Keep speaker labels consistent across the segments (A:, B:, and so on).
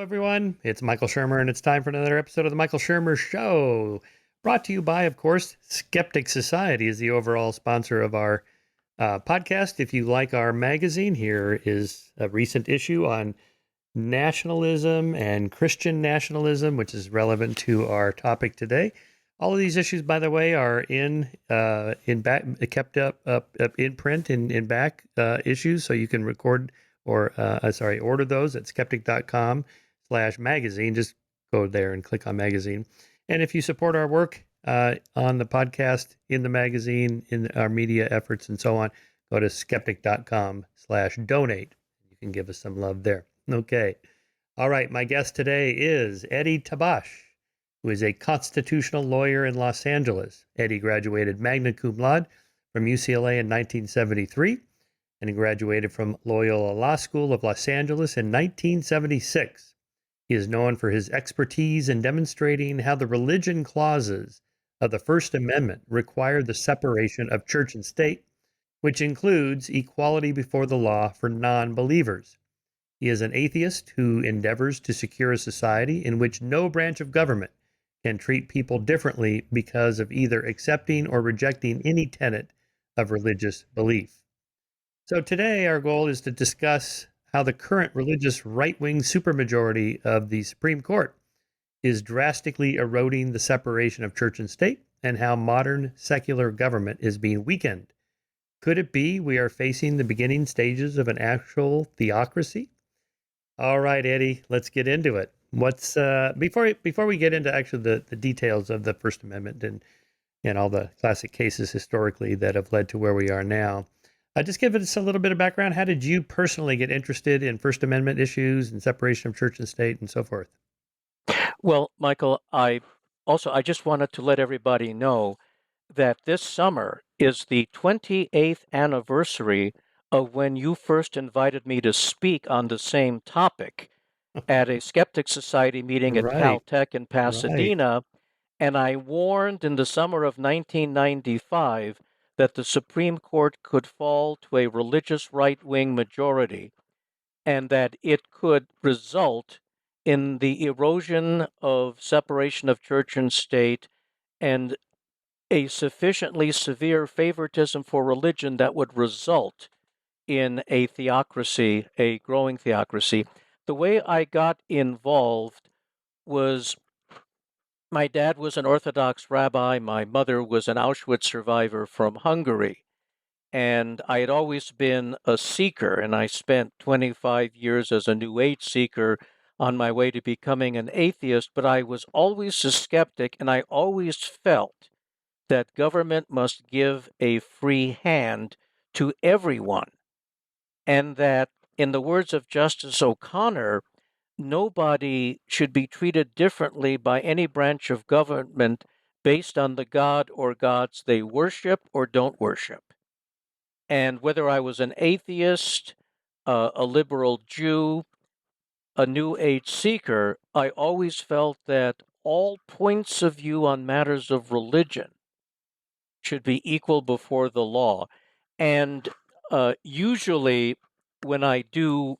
A: everyone. It's Michael Shermer, and it's time for another episode of the Michael Shermer Show. Brought to you by, of course, Skeptic Society is the overall sponsor of our podcast. If you like our magazine, here is a recent issue on nationalism and Christian nationalism, which is relevant to our topic today. All of these issues, by the way, are in back, kept up in print in back issues, so you can record or order those at skeptic.com/magazine. Just go there and click on magazine. And if you support our work on the podcast, in the magazine, in our media efforts, and so on, go to skeptic.com/donate. You can give us some love there. Okay. All right. My guest today is Eddie Tabash, who is a constitutional lawyer in Los Angeles. Eddie graduated magna cum laude from UCLA in 1973, and he graduated from Loyola Law School of Los Angeles in 1976. He is known for his expertise in demonstrating how the religion clauses of the First Amendment require the separation of church and state, which includes equality before the law for non-believers. He is an atheist who endeavors to secure a society in which no branch of government can treat people differently because of either accepting or rejecting any tenet of religious belief. So today our goal is to discuss how the current religious right-wing supermajority of the Supreme Court is drastically eroding the separation of church and state, and how modern secular government is being weakened. Could it be we are facing the beginning stages of an actual theocracy? All right, Eddie, let's get into it. What's before we get into actually the details of the First Amendment and all the classic cases historically that have led to where we are now, just give us a little bit of background. How did you personally get interested in First Amendment issues and separation of church and state and so forth?
B: Well, Michael, I just wanted to let everybody know that this summer is the 28th anniversary of when you first invited me to speak on the same topic at a Skeptic Society meeting at
A: Right,
B: Caltech in
A: right.
B: Pasadena, and I warned in the summer of 1995 that the Supreme Court could fall to a religious right-wing majority and that it could result in the erosion of separation of church and state and a sufficiently severe favoritism for religion that would result in a theocracy, a growing theocracy. The way I got involved was my dad was an Orthodox rabbi. My mother was an Auschwitz survivor from Hungary. And I had always been a seeker, and I spent 25 years as a New Age seeker on my way to becoming an atheist, but I was always a skeptic, and I always felt that government must give a free hand to everyone, and that, in the words of Justice O'Connor, nobody should be treated differently by any branch of government based on the god or gods they worship or don't worship. And whether I was an atheist, a liberal Jew, a New Age seeker, I always felt that all points of view on matters of religion should be equal before the law. And usually, when I do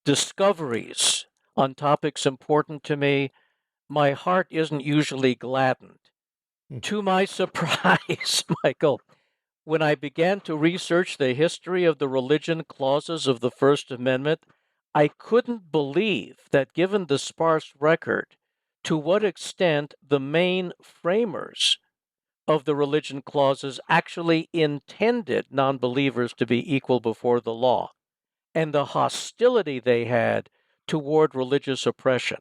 B: discoveries on topics important to me, my heart isn't usually gladdened. To my surprise, Michael, when I began to research the history of the religion clauses of the First Amendment, I couldn't believe that, given the sparse record, to what extent the main framers of the religion clauses actually intended non-believers to be equal before the law, and the hostility they had toward religious oppression.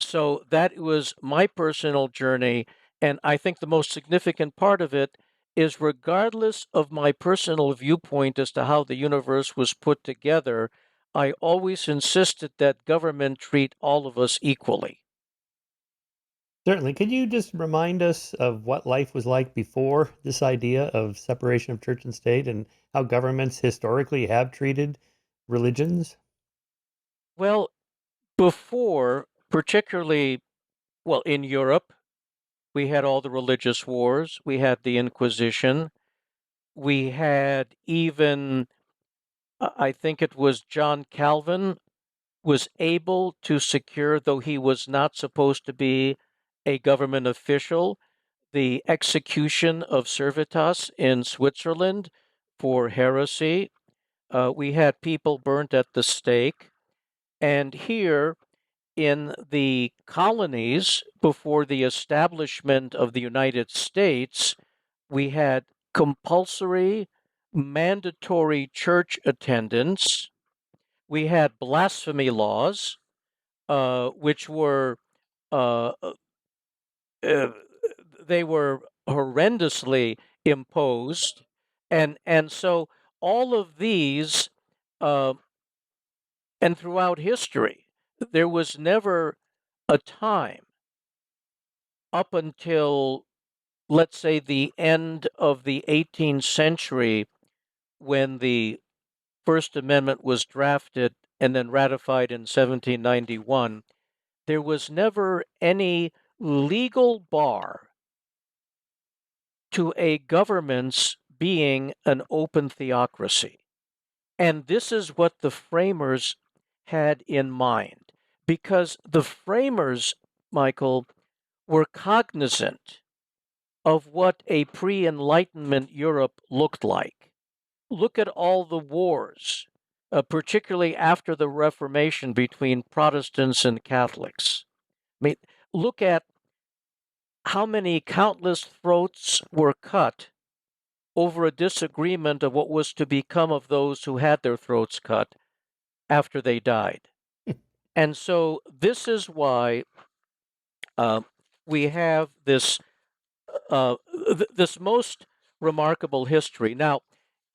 B: So that was my personal journey, and I think the most significant part of it is, regardless of my personal viewpoint as to how the universe was put together, I always insisted that government treat all of us equally.
A: Certainly. Could you just remind us of what life was like before this idea of separation of church and state and how governments historically have treated religions?
B: Well, before, particularly, in Europe, we had all the religious wars, we had the Inquisition, we had even, I think it was John Calvin was able to secure, though he was not supposed to be a government official, the execution of Servetus in Switzerland for heresy. We had people burnt at the stake. And here in the colonies, before the establishment of the United States, we had compulsory, mandatory church attendance. We had blasphemy laws, which were uh, they were horrendously imposed, and so all of these, uh, and throughout history, there was never a time up until, let's say, the end of the 18th century when the First Amendment was drafted and then ratified in 1791. There was never any legal bar to a government's being an open theocracy. And this is what the framers had in mind, because the framers, Michael, were cognizant of what a pre Enlightenment Europe looked like. Look at all the wars, particularly after the Reformation between Protestants and Catholics. I mean, look at how many countless throats were cut over a disagreement of what was to become of those who had their throats cut after they died. And so this is why we have this this most remarkable history. Now,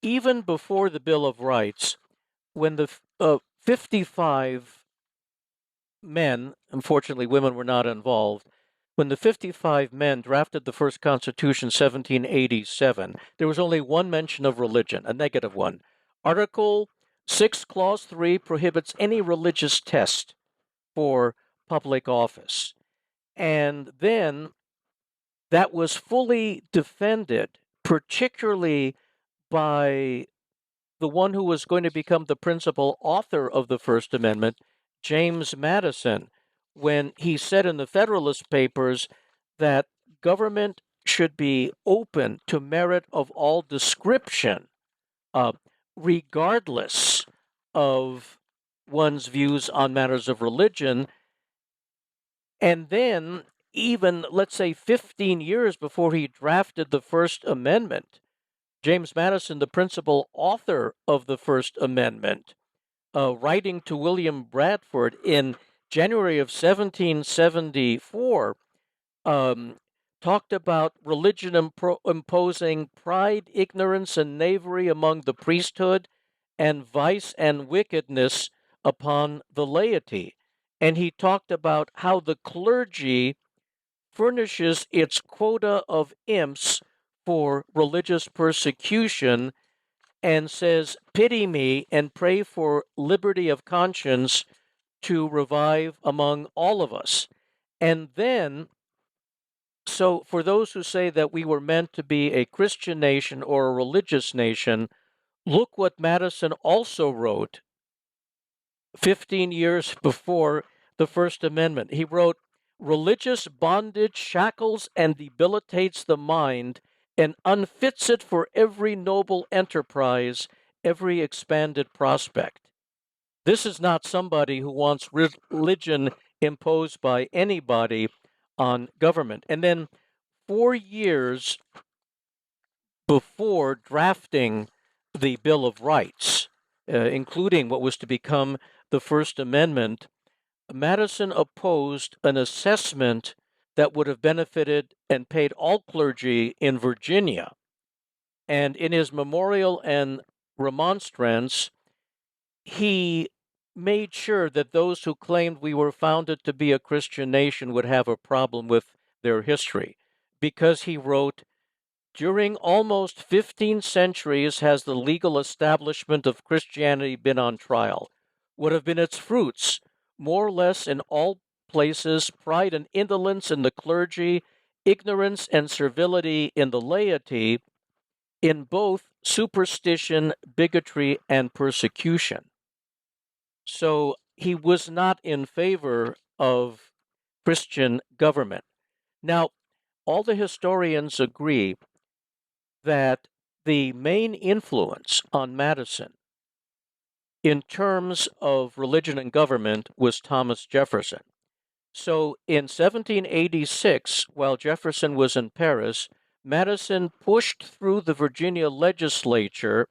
B: even before the Bill of Rights, when the 55 men, unfortunately women were not involved, when the 55 men drafted the first Constitution, 1787, there was only one mention of religion, a negative one. Article 6, Clause 3 prohibits any religious test for public office. And then that was fully defended, particularly by the one who was going to become the principal author of the First Amendment, James Madison, when he said in the Federalist Papers that government should be open to merit of all description, uh, regardless of one's views on matters of religion. And then, even, let's say, 15 years before he drafted the First Amendment, James Madison, the principal author of the First Amendment, writing to William Bradford in January of 1774, talked about religion imposing pride, ignorance, and knavery among the priesthood, and vice and wickedness upon the laity. And he talked about how the clergy furnishes its quota of imps for religious persecution, and says, "Pity me and pray for liberty of conscience to revive among all of us." And then, so for those who say that we were meant to be a Christian nation or a religious nation, look what Madison also wrote 15 years before the First Amendment. He wrote, "Religious bondage shackles and debilitates the mind and unfits it for every noble enterprise, every expanded prospect." This is not somebody who wants religion imposed by anybody on government. And then 4 years before drafting the Bill of Rights, including what was to become the First Amendment, Madison opposed an assessment that would have benefited and paid all clergy in Virginia. And in his memorial and remonstrance, he made sure that those who claimed we were founded to be a Christian nation would have a problem with their history, because he wrote, "During almost 15 centuries has the legal establishment of Christianity been on trial. What have been its fruits? More or less in all places, pride and indolence in the clergy, ignorance and servility in the laity, in both superstition, bigotry, and persecution." So he was not in favor of Christian government. Now, all the historians agree that the main influence on Madison in terms of religion and government was Thomas Jefferson. So in 1786, while Jefferson was in Paris, Madison pushed through the Virginia legislature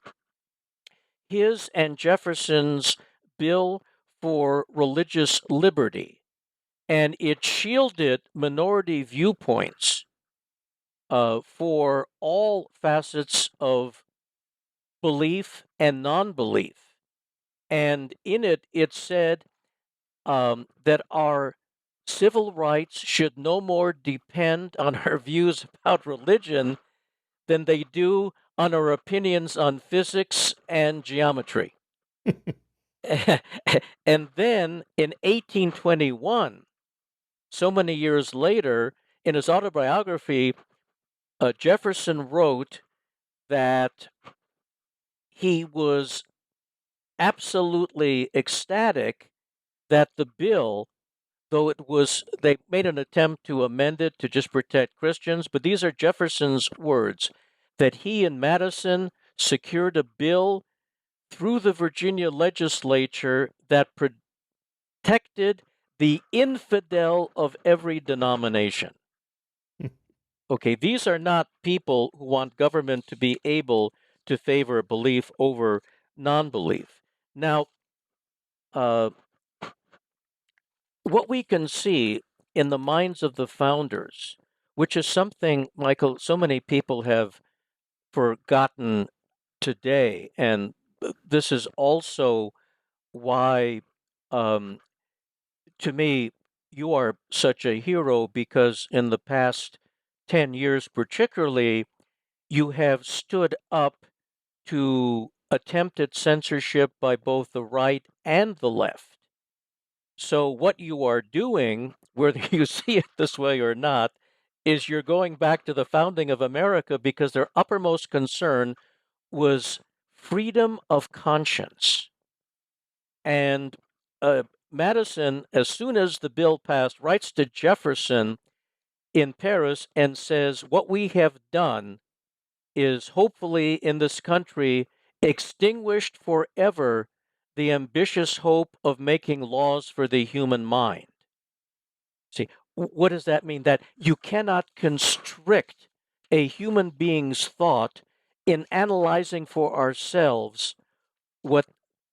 B: his and Jefferson's bill for religious liberty, and it shielded minority viewpoints for all facets of belief and non-belief. And in it, it said that our civil rights should no more depend on our views about religion than they do on our opinions on physics and geometry. And then in 1821, so many years later, in his autobiography, Jefferson wrote that he was absolutely ecstatic that the bill, though they made an attempt to amend it to just protect Christians, but these are Jefferson's words, that he and Madison secured a bill through the Virginia legislature that protected the infidel of every denomination. Okay, these are not people who want government to be able to favor belief over non-belief. Now, what we can see in the minds of the founders, which is something, Michael, so many people have forgotten today, and this is also why, to me, you are such a hero, because in the past 10 years, particularly, you have stood up to attempted censorship by both the right and the left. So, what you are doing, whether you see it this way or not, is you're going back to the founding of America, because their uppermost concern was freedom of conscience. And Madison, as soon as the bill passed, writes to Jefferson in Paris and says, what we have done is hopefully in this country extinguished forever the ambitious hope of making laws for the human mind. See, what does that mean? That you cannot constrict a human being's thought in analyzing for ourselves what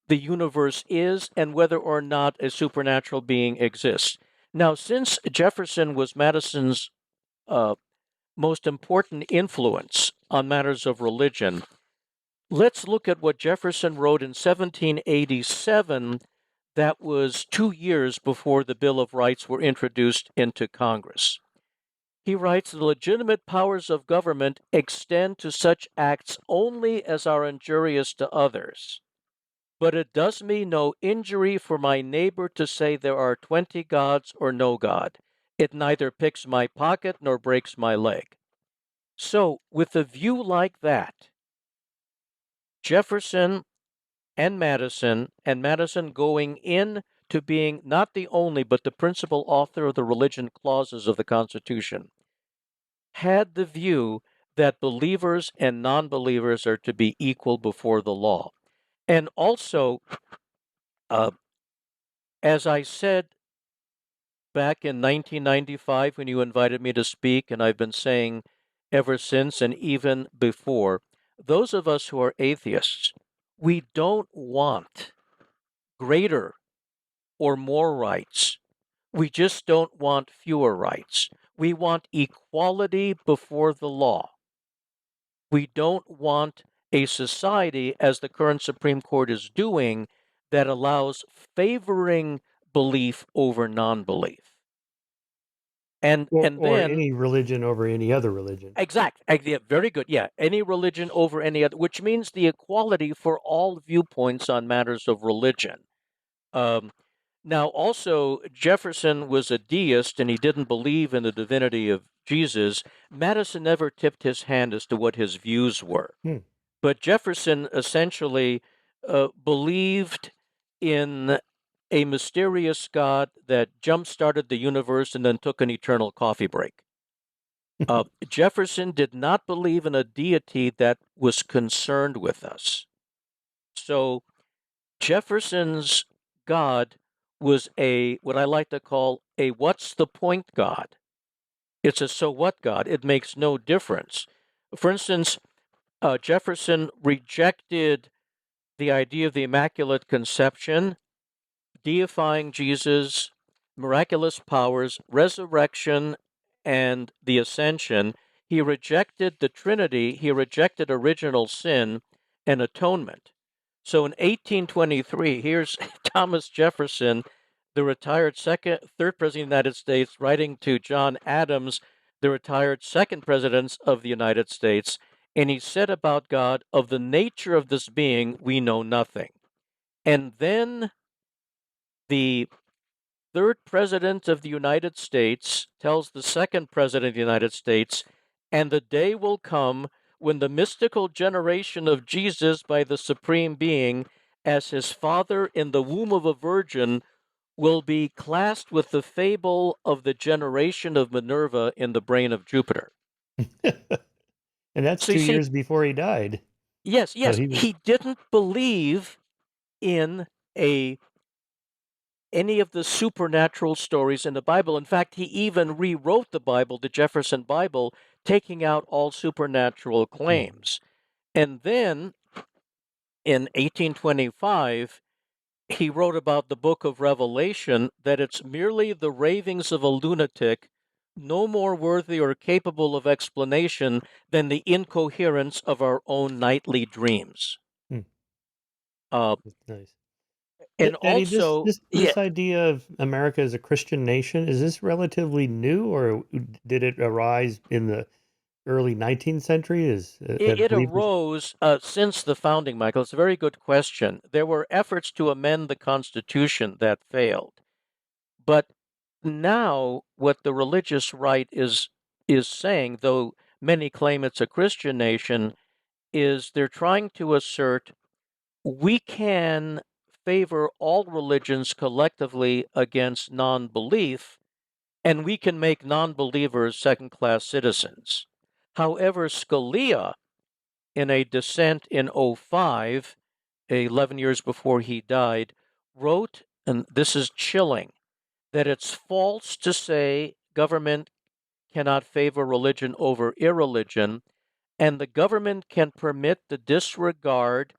B: the universe is and whether or not a supernatural being exists. Now, since Jefferson was Madison's most important influence on matters of religion, let's look at what Jefferson wrote in 1787. That was 2 years before the Bill of Rights were introduced into Congress. He writes, the legitimate powers of government extend to such acts only as are injurious to others. But it does me no injury for my neighbor to say there are 20 gods or no God. It neither picks my pocket nor breaks my leg. So, with a view like that, Jefferson and Madison going in to being not the only but the principal author of the religion clauses of the Constitution, had the view that believers and non-believers are to be equal before the law. And also, as I said back in 1995 when you invited me to speak, and I've been saying ever since and even before, those of us who are atheists, we don't want greater or more rights. We just don't want fewer rights. We want equality before the law. We don't want a society, as the current Supreme Court is doing, that allows favoring belief over non-belief. And
A: Or
B: then
A: any religion over any other religion.
B: Exactly. Very good. Yeah. Any religion over any other, which means the equality for all viewpoints on matters of religion. Now, also, Jefferson was a deist and he didn't believe in the divinity of Jesus. Madison never tipped his hand as to what his views were. But Jefferson essentially believed in a mysterious God that jump-started the universe and then took an eternal coffee break. Jefferson did not believe in a deity that was concerned with us. So Jefferson's God was what I like to call a what's the point God. It's a so what God. It makes no difference. For instance, Jefferson rejected the idea of the Immaculate Conception, deifying Jesus' miraculous powers, resurrection, and the ascension. He rejected the Trinity. He rejected original sin and atonement. So in 1823, here's Thomas Jefferson, the retired third president of the United States, writing to John Adams, the retired second president of the United States, and he said about God, of the nature of this being, we know nothing. And then the third president of the United States tells the second president of the United States, and the day will come when the mystical generation of Jesus by the Supreme Being, as his father in the womb of a virgin, will be classed with the fable of the generation of Minerva in the brain of Jupiter.
A: And that's
B: So you
A: 2
B: see,
A: years before he died.
B: yes,
A: So
B: he didn't believe in any of the supernatural stories in the Bible. In fact, he even rewrote the Bible, the Jefferson Bible, taking out all supernatural claims. And then in 1825, he wrote about the book of Revelation, that it's merely the ravings of a lunatic, no more worthy or capable of explanation than the incoherence of our own nightly dreams. Uh,
A: nice.
B: and
A: Eddie, this
B: also,
A: this this idea of America as a Christian nation, is this relatively new, or did it arise in the early 19th century? Is
B: it
A: believers?
B: arose since the founding, Michael. It's a very good question. There were efforts to amend the Constitution that failed. But now what the religious right is saying, though many claim it's a Christian nation, is they're trying to assert we can favor all religions collectively against non-belief, and we can make non-believers second-class citizens. However, Scalia, in a dissent in 05, 11 years before he died, wrote, and this is chilling, that it's false to say government cannot favor religion over irreligion, and the government can permit the disregard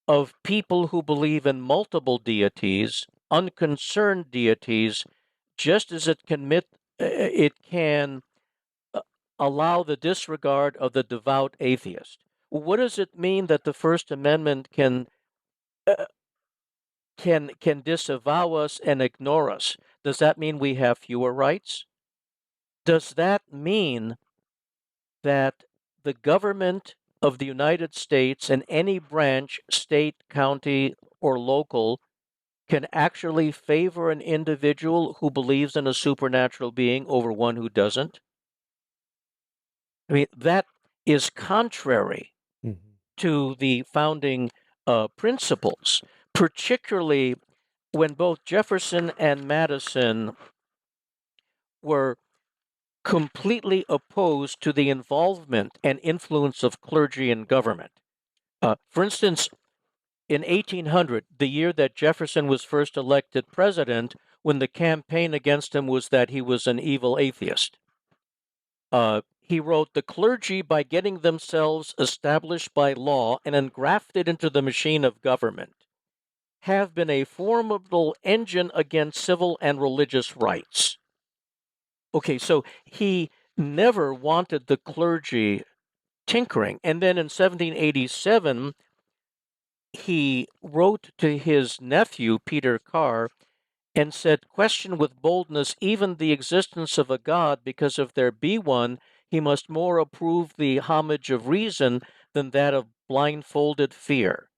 B: of people who believe in multiple deities, unconcerned deities, just as it can allow the disregard of the devout atheist. What does it mean that the First Amendment uh, can disavow us and ignore us? Does that mean we have fewer rights? Does that mean that the government of the United States and any branch, state, county, or local, can actually favor an individual who believes in a supernatural being over one who doesn't? I mean, that is contrary to the founding principles, particularly when both Jefferson and Madison were completely opposed to the involvement and influence of clergy in government. For instance, in 1800, the year that Jefferson was first elected president, when the campaign against him was that he was an evil atheist, he wrote, "The clergy, by getting themselves established by law and engrafted into the machine of government, have been a formidable engine against civil and religious rights." Okay, so he never wanted the clergy tinkering. And then in 1787, he wrote to his nephew, Peter Carr, and said, "Question with boldness even the existence of a God, because if there be one, he must more approve the homage of reason than that of blindfolded fear."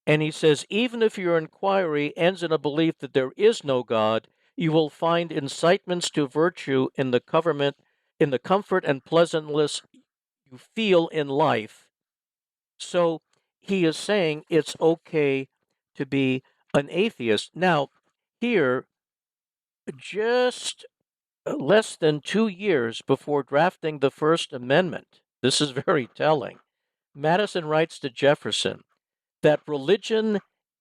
B: And he says, even if your inquiry ends in a belief that there is no God, you will find incitements to virtue in the comfort and pleasantness you feel in life. So he is saying it's okay to be an atheist. Now, here, just less than 2 years before drafting the First Amendment, this is very telling, Madison writes to Jefferson that religion,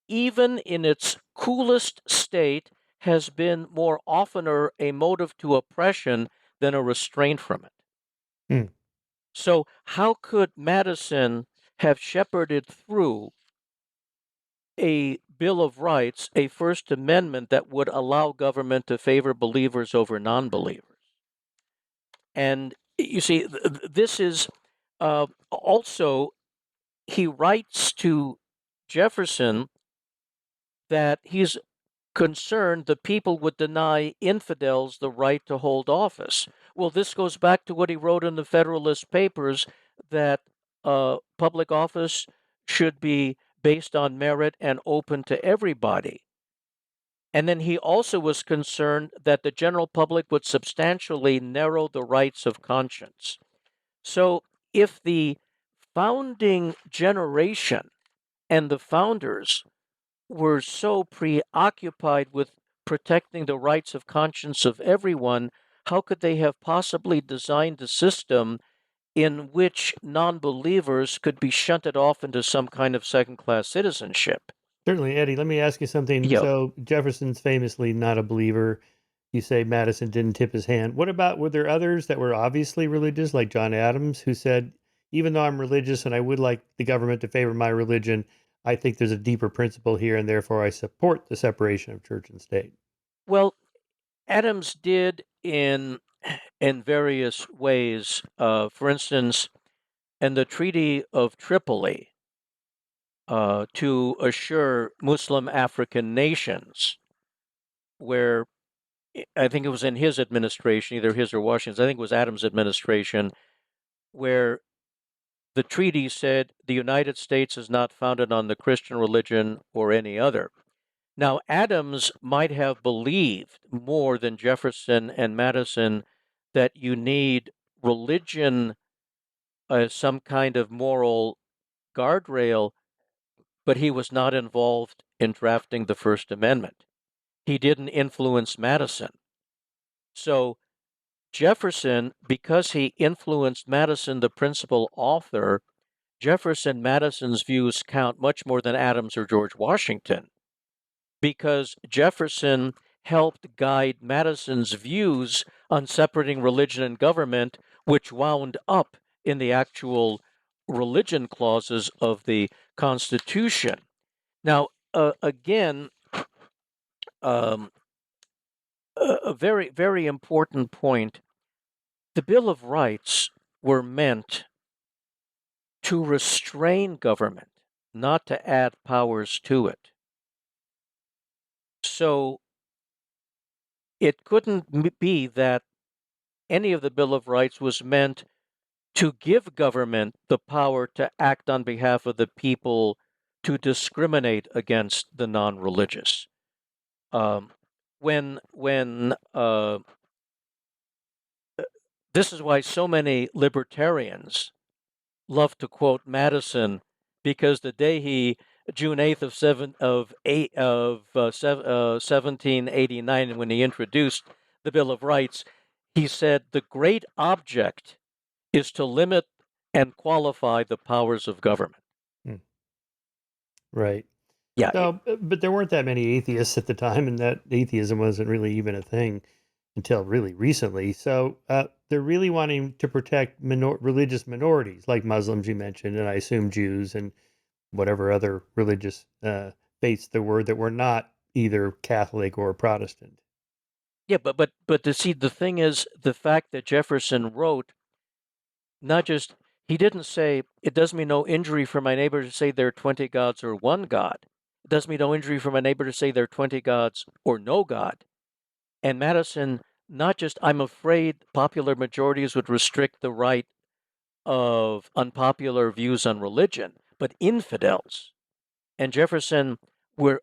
B: even in its coolest state, has been more oftener a motive to oppression than a restraint from it.
A: Hmm.
B: So, how could Madison have shepherded through a Bill of Rights, a First Amendment that would allow government to favor believers over non believers? And you see, this is also, he writes to Jefferson that he's concerned the people would deny infidels the right to hold office. Well, this goes back to what he wrote in the Federalist Papers, that public office should be based on merit and open to everybody. And then he also was concerned that the general public would substantially narrow the rights of conscience. So if the founding generation and the founders were so preoccupied with protecting the rights of conscience of everyone, how could they have possibly designed a system in which non-believers could be shunted off into some kind of second-class citizenship?
A: Certainly, Eddie, let me ask you something.
B: Yeah.
A: So Jefferson's famously not a believer. You say Madison didn't tip his hand. What about, were there others that were obviously religious, like John Adams, who said, even though I'm religious and I would like the government to favor my religion, I think there's a deeper principle here, and therefore I support the separation of church and state?
B: Well, Adams did in various ways. For instance, in the Treaty of Tripoli, to assure Muslim African nations, where I think it was in his administration, either his or Washington's, I think it was Adams' administration, where the treaty said the United States is not founded on the Christian religion or any other. Now, Adams might have believed more than Jefferson and Madison that you need religion as some kind of moral guardrail, but he was not involved in drafting the First Amendment. He didn't influence Madison. So Jefferson, because he influenced Madison, the principal author, Jefferson Madison's views count much more than Adams or George Washington, because Jefferson helped guide Madison's views on separating religion and government, which wound up in the actual religion clauses of the Constitution. Now, again, a very, very important point. The Bill of Rights were meant to restrain government, not to add powers to it. So it couldn't be that any of the Bill of Rights was meant to give government the power to act on behalf of the people, to discriminate against the non-religious. When this is why so many libertarians love to quote Madison, because the day he June 8th of 1789, when he introduced the Bill of Rights, he said the great object is to limit and qualify the powers of government.
A: Hmm. Right.
B: Yeah.
A: So, but there weren't that many atheists at the time, and that atheism wasn't really even a thing until really recently. So, they're really wanting to protect religious minorities, like Muslims you mentioned, and I assume Jews and whatever other religious faiths there were that were not either Catholic or Protestant.
B: Yeah, but to see, the thing is, the fact that Jefferson wrote, not just, he didn't say, it does me no injury for my neighbor to say there are 20 gods or one God. It does me no injury for my neighbor to say there are 20 gods or no God. And Madison, not just, I'm afraid popular majorities would restrict the right of unpopular views on religion, but infidels. And Jefferson,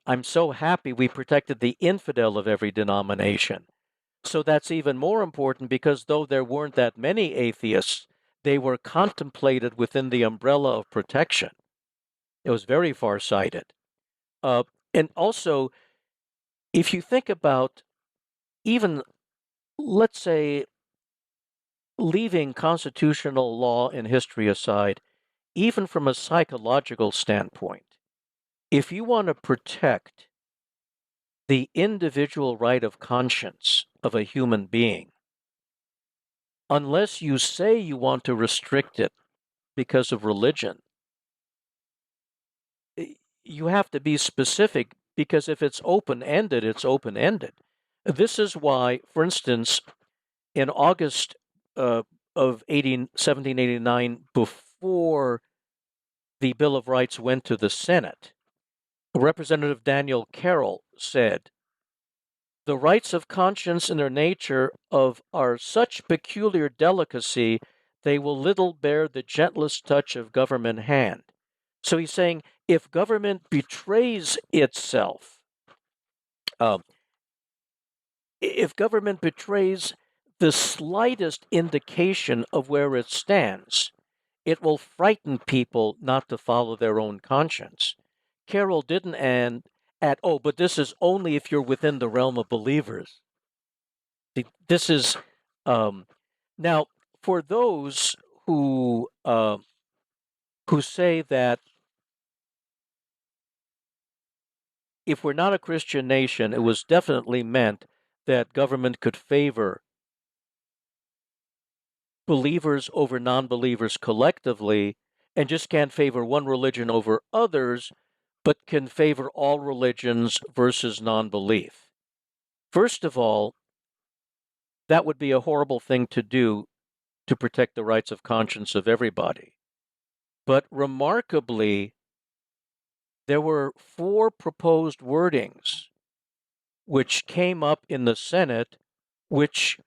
B: I'm so happy we protected the infidel of every denomination. So that's even more important, because though there weren't that many atheists, they were contemplated within the umbrella of protection. It was very far-sighted. And also, if you think about even, let's say, leaving constitutional law and history aside, even from a psychological standpoint, if you want to protect the individual right of conscience of a human being, unless you say you want to restrict it because of religion, you have to be specific, because if it's open-ended, it's open-ended. This is why, for instance, in August of 1789, before the Bill of Rights went to the Senate, Representative Daniel Carroll said, "The rights of conscience in their nature are such peculiar delicacy, they will little bear the gentlest touch of government hand." So he's saying, if government betrays itself, um, if government betrays the slightest indication of where it stands, it will frighten people not to follow their own conscience. Carroll didn't end at, oh, but this is only if you're within the realm of believers. This is, now, for those who say that if we're not a Christian nation, it was definitely meant that government could favor believers over non-believers collectively, and just can't favor one religion over others, but can favor all religions versus non-belief. First of all, that would be a horrible thing to do to protect the rights of conscience of everybody. But remarkably, there were 4 proposed wordings which came up in the Senate, which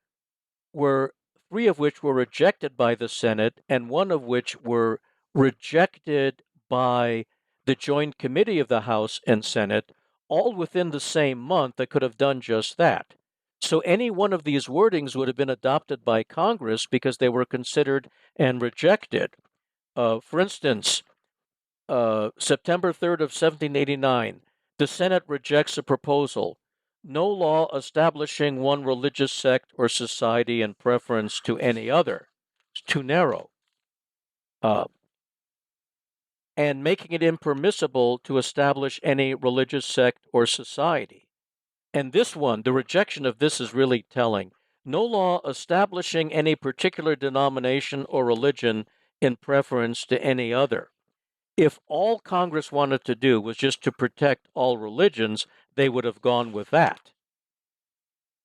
B: were 3 of which were rejected by the Senate, and 1 of which were rejected by the Joint Committee of the House and Senate, all within the same month that could have done just that. So any one of these wordings would have been adopted by Congress because they were considered and rejected. For instance, September 3rd of 1789, the Senate rejects a proposal: no law establishing one religious sect or society in preference to any other. It's too narrow. And making it impermissible to establish any religious sect or society. And this one, the rejection of this is really telling. No law establishing any particular denomination or religion in preference to any other. If all Congress wanted to do was just to protect all religions, they would have gone with that.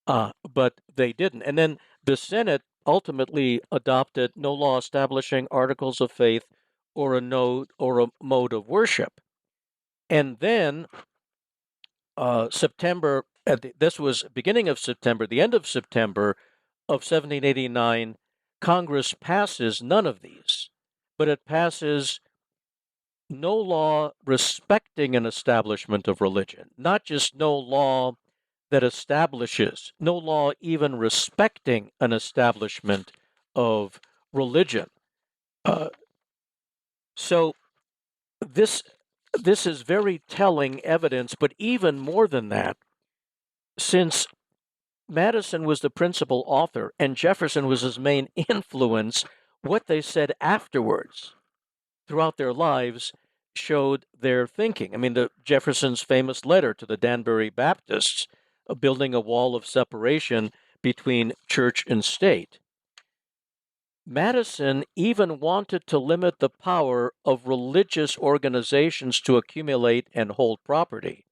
B: But they didn't. And then the Senate ultimately adopted no law establishing articles of faith or a mode of worship. And then September, this was beginning of September, the end of September of 1789, Congress passes none of these, but it passes no law respecting an establishment of religion, not just no law that establishes, no law even respecting an establishment of religion. So this is very telling evidence, but even more than that, since Madison was the principal author and Jefferson was his main influence, what they said afterwards throughout their lives showed their thinking. I mean, the Jefferson's famous letter to the Danbury Baptists, building a wall of separation between church and state. Madison even wanted to limit the power of religious organizations to accumulate and hold property.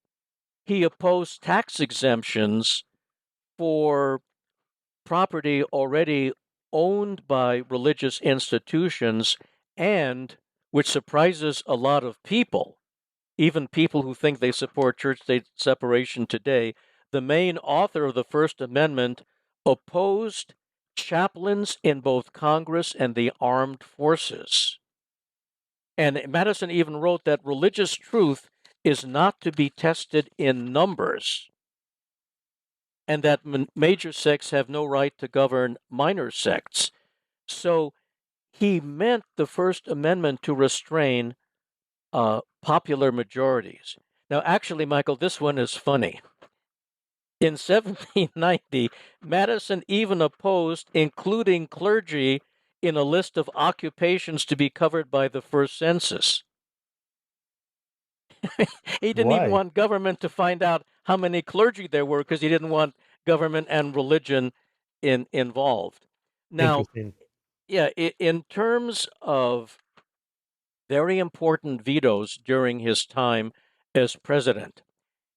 B: He opposed tax exemptions for property already owned by religious institutions, and, which surprises a lot of people, even people who think they support church-state separation today, the main author of the First Amendment opposed chaplains in both Congress and the armed forces. And Madison even wrote that religious truth is not to be tested in numbers, and that major sects have no right to govern minor sects. So he meant the First Amendment to restrain popular majorities. Now, actually, Michael, this one is funny. In 1790, Madison even opposed including clergy in a list of occupations to be covered by the first census. He didn't even
A: Why?
B: want government to find out how many clergy there were because he didn't want government and religion involved. Now,
A: Interesting.
B: yeah, in terms of very important vetoes during his time as president,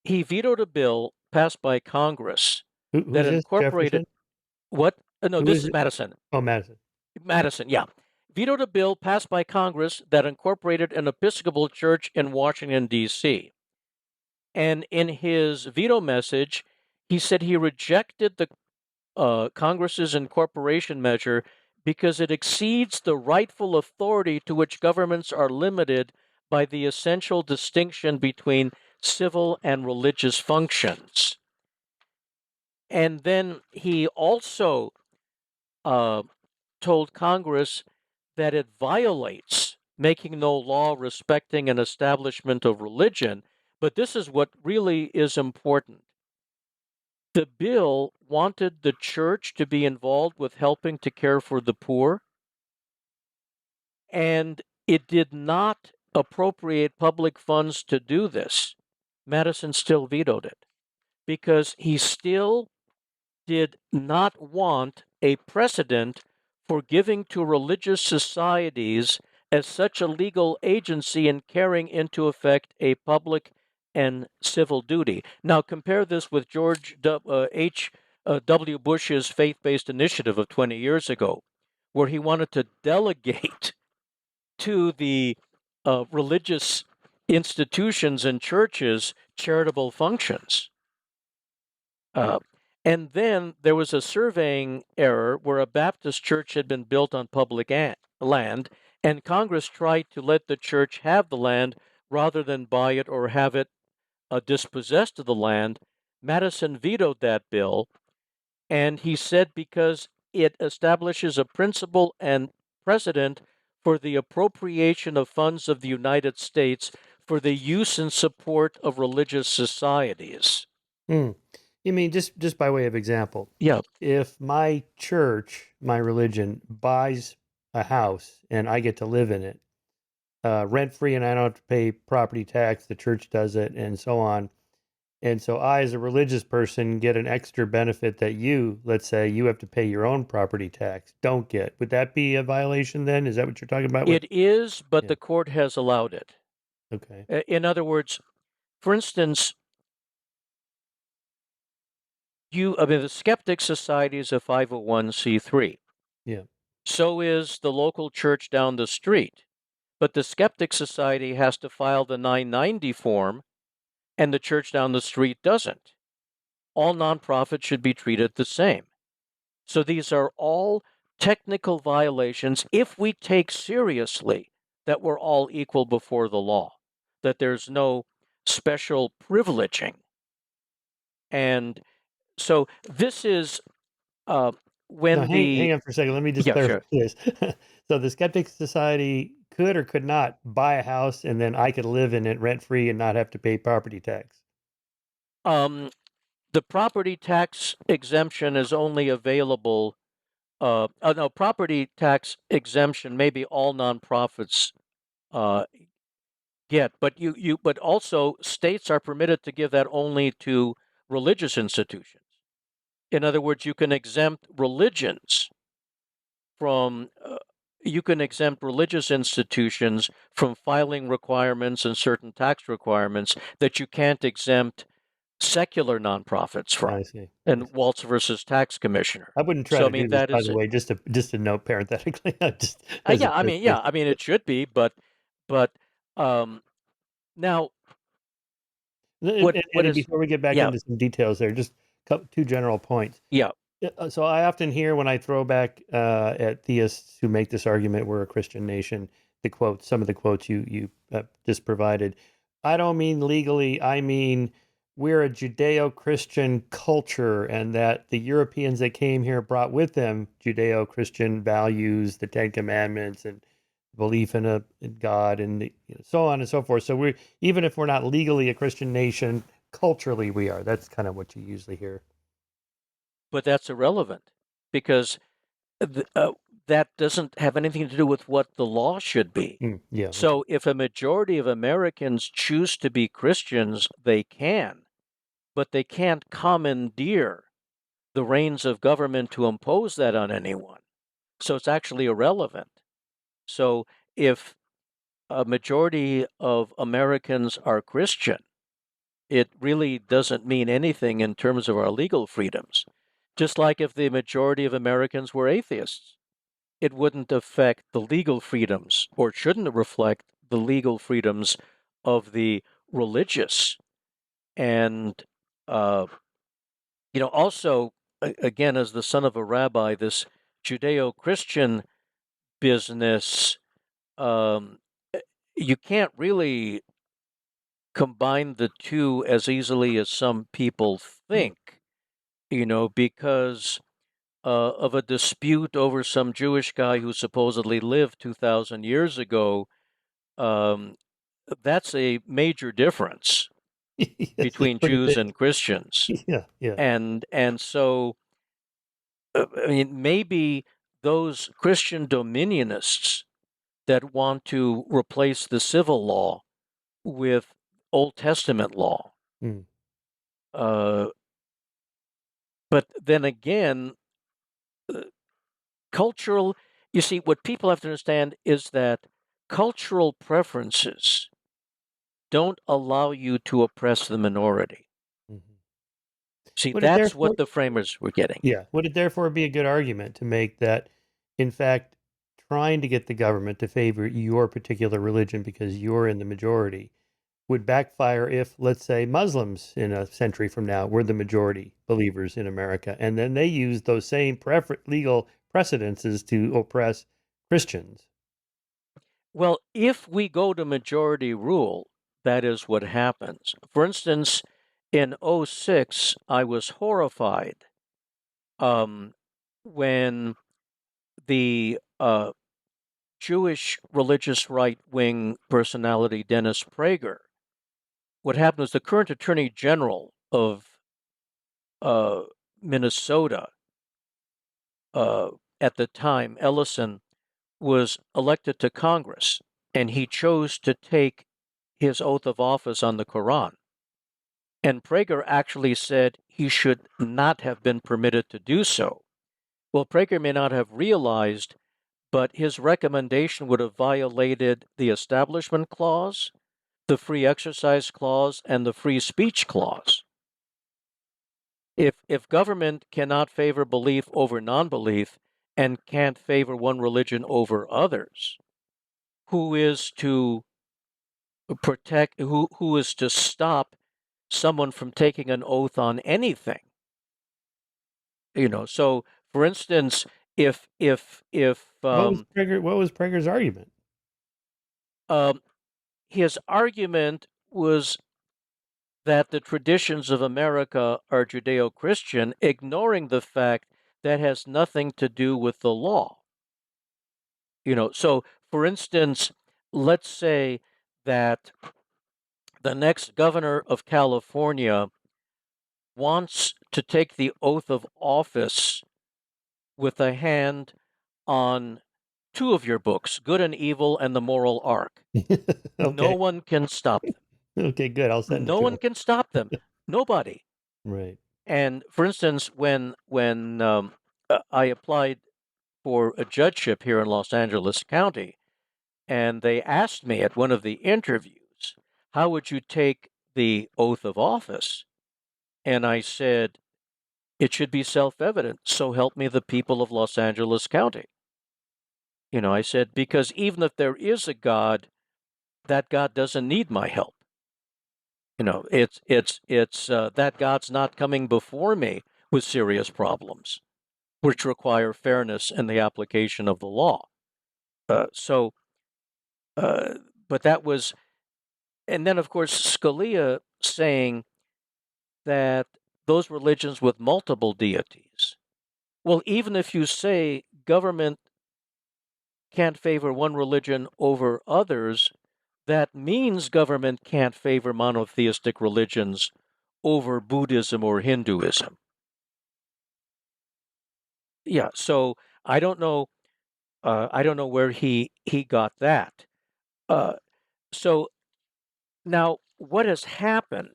B: he vetoed a bill passed by Congress that
A: Who's this?
B: incorporated
A: Jefferson?
B: what? No,
A: Who
B: this
A: is
B: is
A: it?
B: Madison.
A: Oh, Madison.
B: Madison, yeah. Vetoed a bill passed by Congress that incorporated an Episcopal church in Washington, D.C. And in his veto message, he said he rejected the Congress's incorporation measure because it exceeds the rightful authority to which governments are limited by the essential distinction between civil and religious functions. And then he also told Congress that it violates making no law respecting an establishment of religion. But this is what really is important. The bill wanted the church to be involved with helping to care for the poor, and it did not appropriate public funds to do this. Madison still vetoed it because he still did not want a precedent for giving to religious societies as such a legal agency and carrying into effect a public and civil duty. Now, compare this with George H.W. Bush's faith based initiative of 20 years ago, where he wanted to delegate to the religious institutions and churches charitable functions. Uh, and then there was a surveying error where a Baptist church had been built on public land, and Congress tried to let the church have the land rather than buy it or have it dispossessed of the land. Madison vetoed that bill, and he said because it establishes a principle and precedent for the appropriation of funds of the United States for the use and support of religious societies.
A: Hmm. You mean just by way of example,
B: Yeah.
A: if my church, my religion, buys a house and I get to live in it, rent free, and I don't have to pay property tax, the church does it, and so on. And so I, as a religious person, get an extra benefit that you, let's say, you have to pay your own property tax, don't get. Would that be a violation then? Is that what you're talking about with?
B: It is, but
A: Yeah.
B: the court has allowed it.
A: Okay.
B: In other words, for instance, the Skeptic Society is a 501c3.
A: Yeah.
B: So is the local church down the street. But the Skeptic Society has to file the 990 form, and the church down the street doesn't. All nonprofits should be treated the same. So these are all technical violations if we take seriously that we're all equal before the law, that there's no special privileging. And so this is
A: Now,
B: when
A: hang
B: the.
A: on for a second. Let me just
B: Yeah,
A: clarify
B: sure.
A: this. So the Skeptic Society could or could not buy a house and then I could live in it rent free and not have to pay property tax.
B: Um, the property tax exemption is only available. No, property tax exemption maybe all nonprofits uh, get, but but also states are permitted to give that only to religious institutions. In other words, you can exempt religions from. You can exempt religious institutions from filing requirements and certain tax requirements that you can't exempt secular nonprofits from.
A: I see. I
B: And
A: see.
B: Waltz versus Tax Commissioner.
A: I wouldn't try
B: So I
A: to
B: mean
A: do this,
B: that
A: by
B: is
A: the
B: it.
A: way, just a note parenthetically, just as a first case.
B: I mean it should be, but um, now what
A: And
B: is
A: before we get back
B: yeah
A: into some details there, just two general points.
B: yeah
A: So I often hear when I throw back at theists who make this argument, we're a Christian nation, some of the quotes you just provided. I don't mean legally. I mean we're a Judeo-Christian culture, and that the Europeans that came here brought with them Judeo-Christian values, the Ten Commandments, and belief in God, and so on and so forth. So we, even if we're not legally a Christian nation, culturally we are. That's kind of what you usually hear.
B: But that's irrelevant because that doesn't have anything to do with what the law should be.
A: Yeah.
B: So if a majority of Americans choose to be Christians, they can, but they can't commandeer the reins of government to impose that on anyone. So it's actually irrelevant. So if a majority of Americans are Christian, it really doesn't mean anything in terms of our legal freedoms. Just like if the majority of Americans were atheists, it wouldn't affect the legal freedoms, or shouldn't reflect the legal freedoms of the religious. And, also, again, as the son of a rabbi, this Judeo Christian business, you can't really combine the two as easily as some people think, because of a dispute over some Jewish guy who supposedly lived 2,000 years ago. That's a major difference
A: Yes, it's
B: between
A: pretty
B: Jews
A: big.
B: and Christians.
A: Yeah.
B: And so, I mean, maybe those Christian dominionists that want to replace the civil law with Old Testament law.
A: Mm.
B: But then again, cultural, you see, what people have to understand is that cultural preferences don't allow you to oppress the minority.
A: Mm-hmm.
B: See,
A: Would it
B: that's
A: therefore,
B: what the framers were getting.
A: yeah, would it therefore be a good argument to make that, in fact, trying to get the government to favor your particular religion because you're in the majority would backfire if, let's say, Muslims in a century from now were the majority believers in America, and then they use those same legal precedences to oppress Christians?
B: Well, if we go to majority rule, that is what happens. For instance, in '06, I was horrified when the Jewish religious right wing personality Dennis Prager, what happened was the current attorney general of uh, Minnesota at the time, Ellison, was elected to Congress, and he chose to take his oath of office on the Quran. And Prager actually said he should not have been permitted to do so. Well, Prager may not have realized, but his recommendation would have violated the Establishment Clause, the Free Exercise Clause, and the Free Speech Clause. If government cannot favor belief over non-belief and can't favor one religion over others, who is to protect, who is to stop someone from taking an oath on anything? So for instance, if
A: What was Prager's argument?
B: um, his argument was that the traditions of America are Judeo-Christian, ignoring the fact that has nothing to do with the law. So for instance, let's say that the next governor of California wants to take the oath of office with a hand on two of your books, Good and Evil and The Moral Arc. No
A: Okay.
B: one can stop them.
A: Okay, good. I'll send it
B: No
A: to
B: one
A: him.
B: can stop them. Nobody.
A: Right.
B: And for instance, when I applied for a judgeship here in Los Angeles County, and they asked me at one of the interviews, how would you take the oath of office? And I said, it should be self-evident. So help me the people of Los Angeles County. I said, because even if there is a God, that God doesn't need my help. It's that God's not coming before me with serious problems, which require fairness in the application of the law. So, but that was, and then of course Scalia saying that those religions with multiple deities. Well, even if you say government can't favor one religion over others, that means government can't favor monotheistic religions over Buddhism or Hinduism. Yeah, so I don't know. I don't know where he got that. So now, what has happened,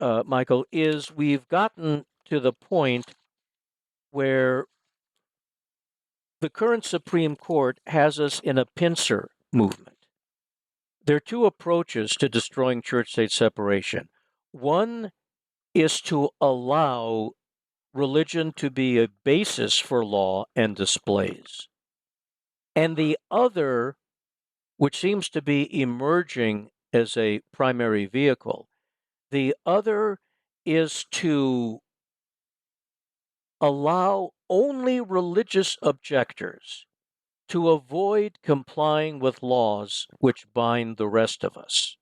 B: Michael, is we've gotten to the point where the current Supreme Court has us in a pincer movement. There are two approaches to destroying church-state separation. One is to allow religion to be a basis for law and displays. And the other, which seems to be emerging as a primary vehicle, the other is to allow only religious objectors to avoid complying with laws which bind the rest of us.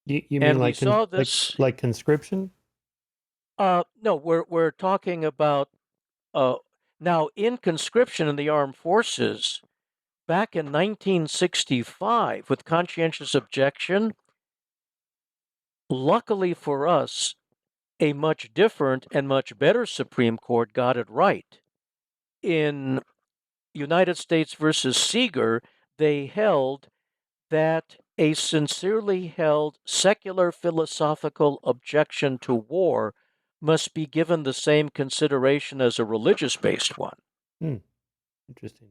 A: You mean
B: And we saw this.
A: like conscription?
B: No, we're talking about now in conscription in the armed forces back in 1965 with conscientious objection. Luckily for us, a much different and much better Supreme Court got it right. In United States versus Seeger, they held that a sincerely held secular philosophical objection to war must be given the same consideration as a religious-based one.
A: Interesting.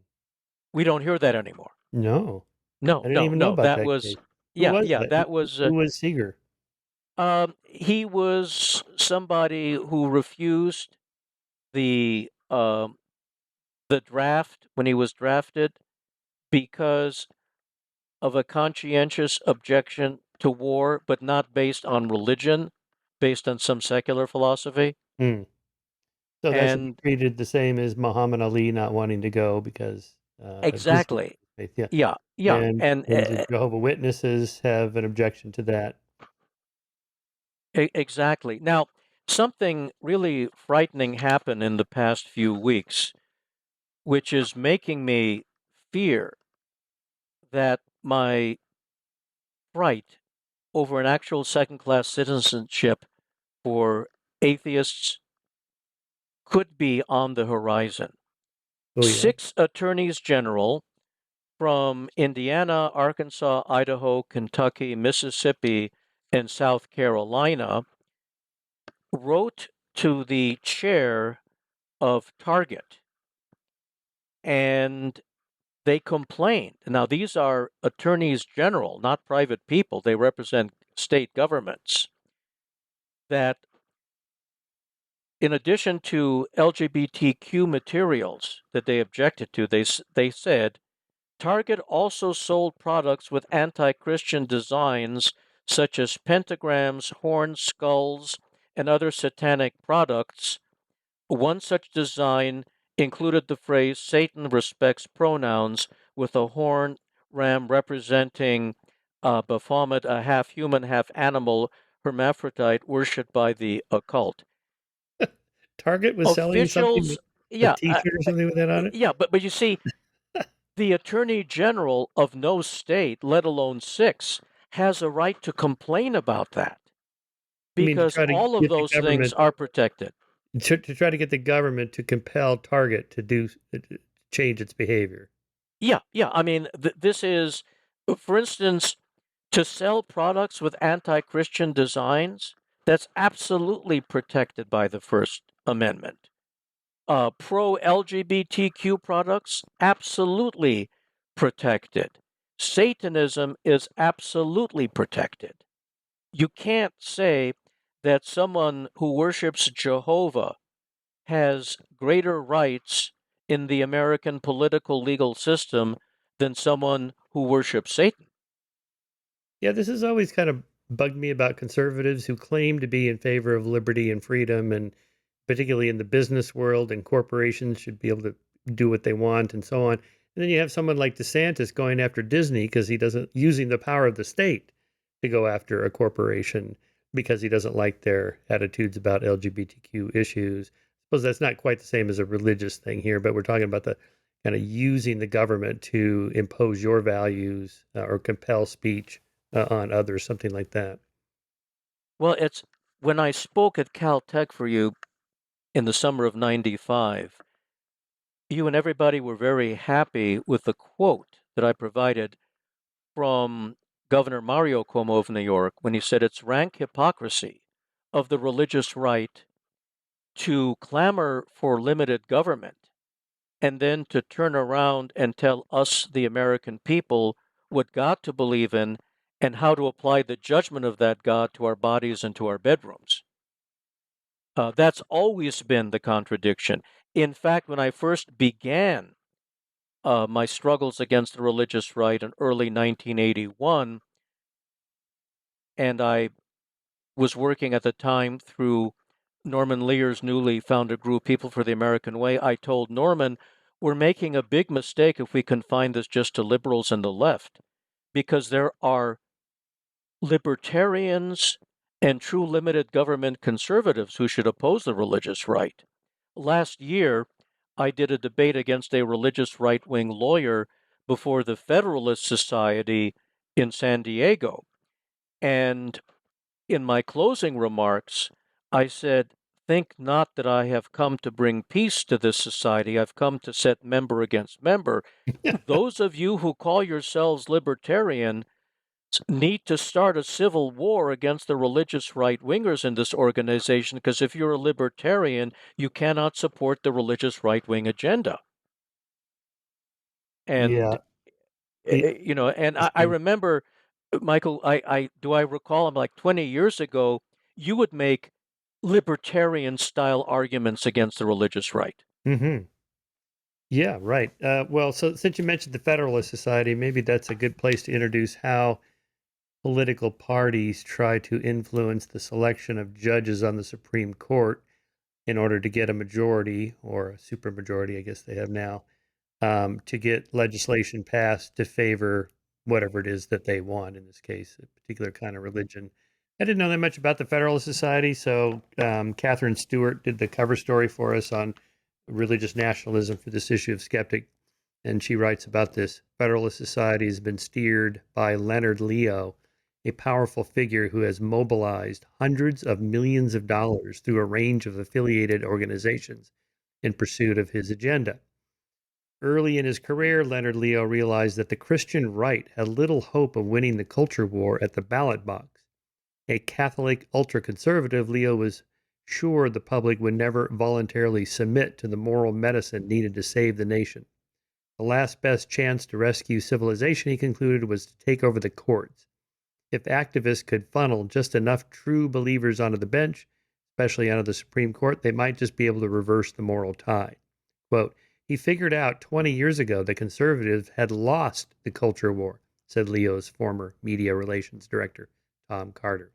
B: We don't hear that anymore.
A: No,
B: No,
A: I didn't
B: no,
A: even know
B: no.
A: about
B: That
A: that
B: was,
A: case. Who
B: yeah,
A: was
B: yeah.
A: that?
B: That was.
A: Who was Seeger?
B: He was somebody who refused the draft when he was drafted because of a conscientious objection to war, but not based on religion, based on some secular philosophy.
A: Hmm. So that should be
B: And
A: treated the same as Muhammad Ali not wanting to go because of his
B: exactly,
A: faith. Yeah,
B: yeah, yeah, and
A: and the Jehovah Witnesses have an objection to that.
B: exactly. Now, something really frightening happened in the past few weeks, which is making me fear that my fright over an actual second-class citizenship for atheists could be on the horizon.
A: Oh yeah.
B: 6 attorneys general from Indiana, Arkansas, Idaho, Kentucky, Mississippi, and South Carolina wrote to the chair of Target and they complained. Now, these are attorneys general, not private people. They represent state governments. That in addition to LGBTQ materials that they objected to, they said Target also sold products with anti-Christian designs such as pentagrams, horns, skulls, and other satanic products. One such design included the phrase Satan respects pronouns with a horn ram representing Baphomet, a half human, half animal hermaphrodite worshipped by the occult.
A: Target was selling something
B: Officials,
A: with a
B: yeah,
A: T-shirt or something with that on it.
B: yeah, but you see, the Attorney General of no state, let alone 6, has a right to complain about that
A: I mean, to
B: because
A: try to
B: all of
A: get the
B: those things
A: government
B: are protected.
A: to try to get the government to compel Target to do change its behavior.
B: Yeah, yeah. I mean, this is, for instance, to sell products with anti-Christian designs, that's absolutely protected by the First Amendment. Pro-LGBTQ products, absolutely protected. Satanism is absolutely protected. You can't say that someone who worships Jehovah has greater rights in the American political legal system than someone who worships Satan.
A: Yeah, this has always kind of bugged me about conservatives who claim to be in favor of liberty and freedom, and particularly in the business world, and corporations should be able to do what they want and so on. And then you have someone like DeSantis going after Disney because he doesn't using the power of the state to go after a corporation because he doesn't like their attitudes about LGBTQ issues. I suppose that's not quite the same as a religious thing here, but we're talking about the kind of using the government to impose your values or compel speech on others, something like that.
B: Well, it's when I spoke at Caltech for you in the summer of '95, you and everybody were very happy with the quote that I provided from Governor Mario Cuomo of New York when he said it's rank hypocrisy of the religious right to clamor for limited government and then to turn around and tell us, the American people, what God to believe in and how to apply the judgment of that God to our bodies and to our bedrooms. That's always been the contradiction. In fact, when I first began my struggles against the religious right in early 1981, and I was working at the time through Norman Lear's newly founded group, People for the American Way, I told Norman, we're making a big mistake if we confine this just to liberals and the left, because there are libertarians and true limited government conservatives who should oppose the religious right. Last year, I did a debate against a religious right-wing lawyer before the Federalist Society in San Diego. And in my closing remarks, I said, think not that I have come to bring peace to this society. I've come to set member against member. Those of you who call yourselves libertarian need to start a civil war against the religious right-wingers in this organization, because if you're a libertarian, you cannot support the religious right-wing agenda. And,
A: Yeah. It,
B: and I remember, Michael, I recall, I'm like 20 years ago, you would make libertarian-style arguments against the religious right.
A: mm-hmm. Yeah, right. Well, so since you mentioned the Federalist Society, maybe that's a good place to introduce how political parties try to influence the selection of judges on the Supreme Court in order to get a majority or a supermajority, I guess they have now, to get legislation passed to favor whatever it is that they want, in this case, a particular kind of religion. I didn't know that much about the Federalist Society, so Catherine Stewart did the cover story for us on religious nationalism for this issue of Skeptic, and she writes about this. Federalist Society has been steered by Leonard Leo, a powerful figure who has mobilized hundreds of millions of dollars through a range of affiliated organizations in pursuit of his agenda. Early in his career, Leonard Leo realized that the Christian right had little hope of winning the culture war at the ballot box. A Catholic ultra-conservative, Leo was sure the public would never voluntarily submit to the moral medicine needed to save the nation. The last best chance to rescue civilization, he concluded, was to take over the courts. If activists could funnel just enough true believers onto the bench, especially onto the Supreme Court, they might just be able to reverse the moral tide. Quote, he figured out 20 years ago that conservatives had lost the culture war, said Leo's former media relations director, Tom Carter.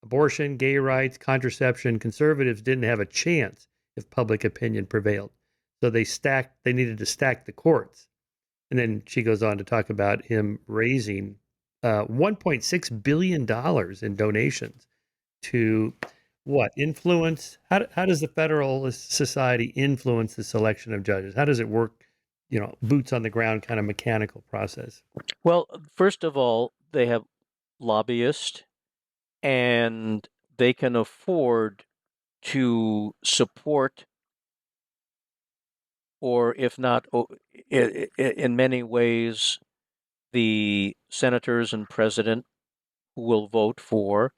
A: Abortion, gay rights, contraception, conservatives didn't have a chance if public opinion prevailed. So they needed to stack the courts. And then she goes on to talk about him raising $1.6 billion in donations to what? Influence? How does the Federalist Society influence the selection of judges? How does it work? Boots on the ground kind of mechanical process.
B: Well, first of all, they have lobbyists, and they can afford to support, or if not, in many ways, the senators and president who will vote for,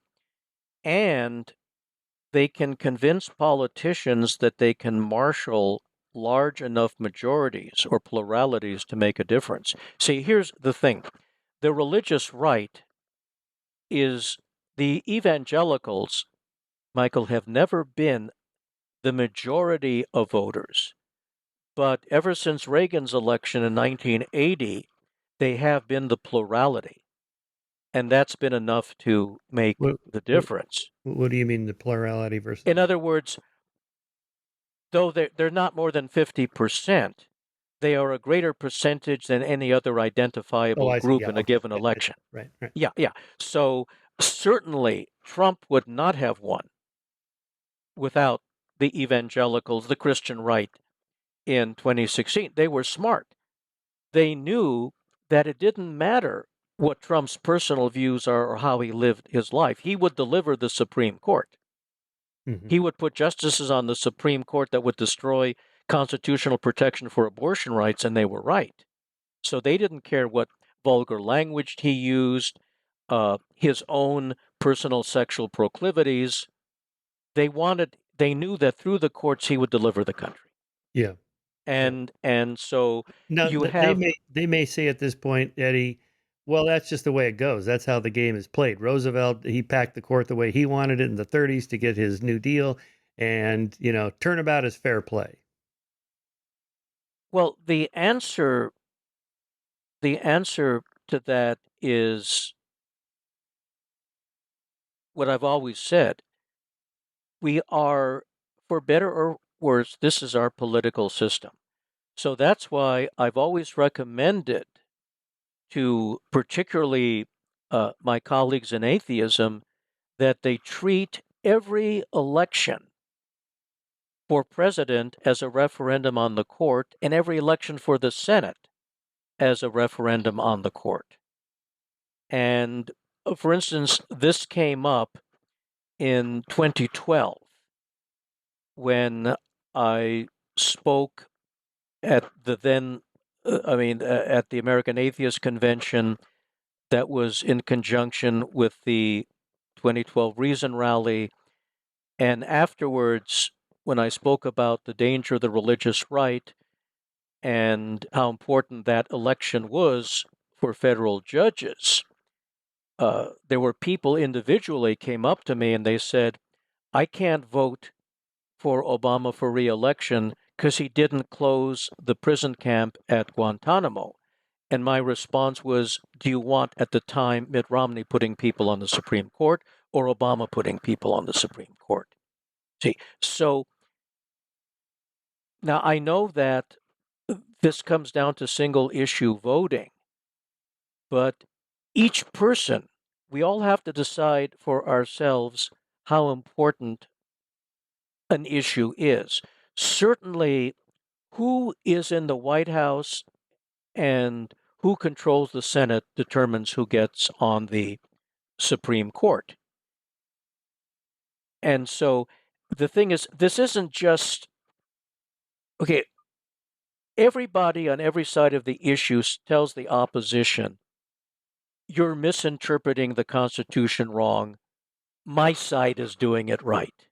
B: and they can convince politicians that they can marshal large enough majorities or pluralities to make a difference. See, here's the thing. The religious right is the evangelicals, Michael, have never been the majority of voters. But ever since Reagan's election in 1980, they have been the plurality. And that's been enough to make
A: What,
B: the
A: what,
B: difference.
A: what do you mean the plurality versus?
B: In other words, though they're not more than 50%, they are a greater percentage than any other
A: Oh,
B: identifiable
A: I see.
B: group
A: Yeah.
B: in a
A: Okay.
B: given
A: Yeah.
B: election.
A: Right. Right.
B: Yeah, yeah. So certainly Trump would not have won without the evangelicals, the Christian right in 2016. They were smart. They knew that it didn't matter what Trump's personal views are or how he lived his life. He would deliver the Supreme Court.
A: Mm-hmm.
B: He would put justices on the Supreme Court that would destroy constitutional protection for abortion rights, and they were right. So they didn't care what vulgar language he used, his own personal sexual proclivities. They knew that through the courts he would deliver the country.
A: Yeah.
B: And so
A: Now
B: you
A: they
B: have
A: may say at this point, Eddie, well, that's just the way it goes. That's how the game is played. Roosevelt, he packed the court the way he wanted it in the 30s to get his New Deal, and turnabout is fair play.
B: well, the answer to that is what I've always said. We are, for better or worse, this is our political system. So that's why I've always recommended to particularly my colleagues in atheism that they treat every election for president as a referendum on the court and every election for the Senate as a referendum on the court. And for instance, this came up in 2012 when I spoke at the then, at the American Atheist Convention that was in conjunction with the 2012 Reason Rally. And afterwards, when I spoke about the danger of the religious right and how important that election was for federal judges, there were people individually came up to me and they said, I can't vote for Obama for re-election because he didn't close the prison camp at Guantanamo. And my response was, do you want at the time Mitt Romney putting people on the Supreme Court or Obama putting people on the Supreme Court? See, so now I know that this comes down to single issue voting, but each person, we all have to decide for ourselves how important an issue is. Certainly, who is in the White House and who controls the Senate determines who gets on the Supreme Court. And so the thing is, this isn't just, okay, everybody on every side of the issue tells the opposition, you're misinterpreting the Constitution wrong. My side is doing it right.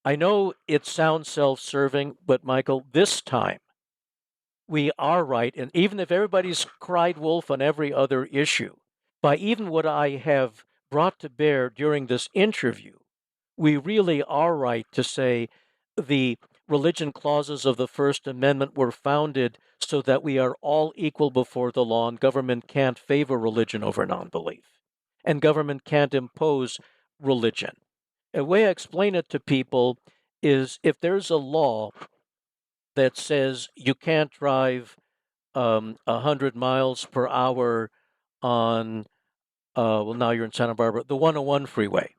B: I know it sounds self-serving, but Michael, this time we are right. And even if everybody's cried wolf on every other issue, by even what I have brought to bear during this interview, we really are right to say the religion clauses of the First Amendment were founded so that we are all equal before the law and government can't favor religion over non-belief. And government can't impose religion. A way I explain it to people is if there's a law that says you can't drive 100 miles per hour on, well, now you're in Santa Barbara, the 101 freeway.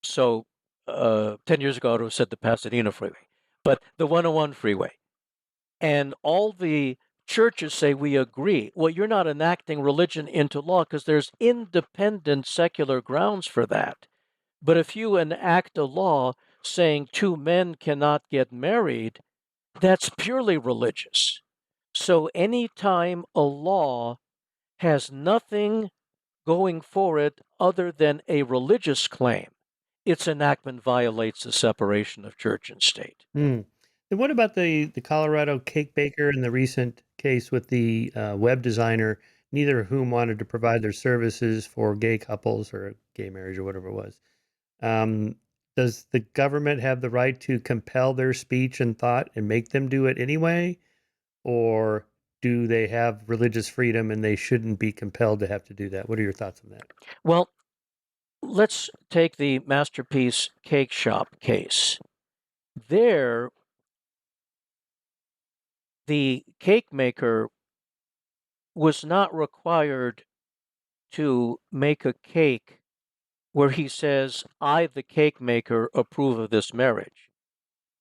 B: So 10 years ago, I would have said the Pasadena freeway, but the 101 freeway. And all the churches say we agree. Well, you're not enacting religion into law because there's independent secular grounds for that. But if you enact a law saying two men cannot get married, that's purely religious. So anytime a law has nothing going for it other than a religious claim, its enactment violates the separation of church and state.
A: And what about the Colorado cake baker and the recent case with the web designer, neither of whom wanted to provide their services for gay couples or gay marriage or whatever it was? Um, does the government have the right to compel their speech and thought and make them do it anyway? Or do they have religious freedom and they shouldn't be compelled to have to do that? What are your thoughts on that?
B: Well, let's take the Masterpiece Cake Shop case. There, the cake maker was not required to make a cake where he says, I, the cake maker, approve of this marriage.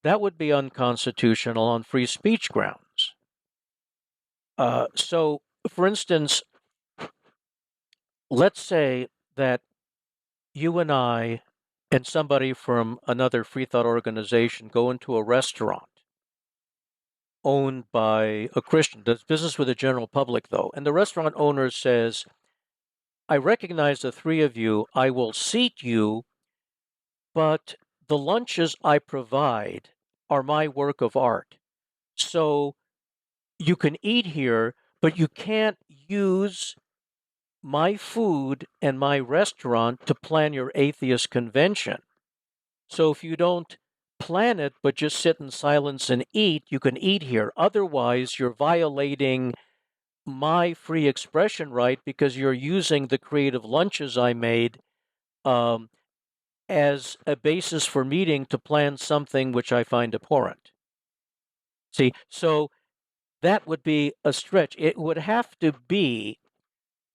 B: That would be unconstitutional on free speech grounds. So, for instance, let's say that you and I and somebody from another free thought organization go into a restaurant owned by a Christian, does business with the general public though, and the restaurant owner says, I recognize the three of you, I will seat you, but the lunches I provide are my work of art. So you can eat here, but you can't use my food and my restaurant to plan your atheist convention. So if you don't plan it, but just sit in silence and eat, you can eat here. Otherwise, you're violating my free expression right because you're using the creative lunches I made as a basis for meeting to plan something which I find abhorrent. See, so that would be a stretch. It would have to be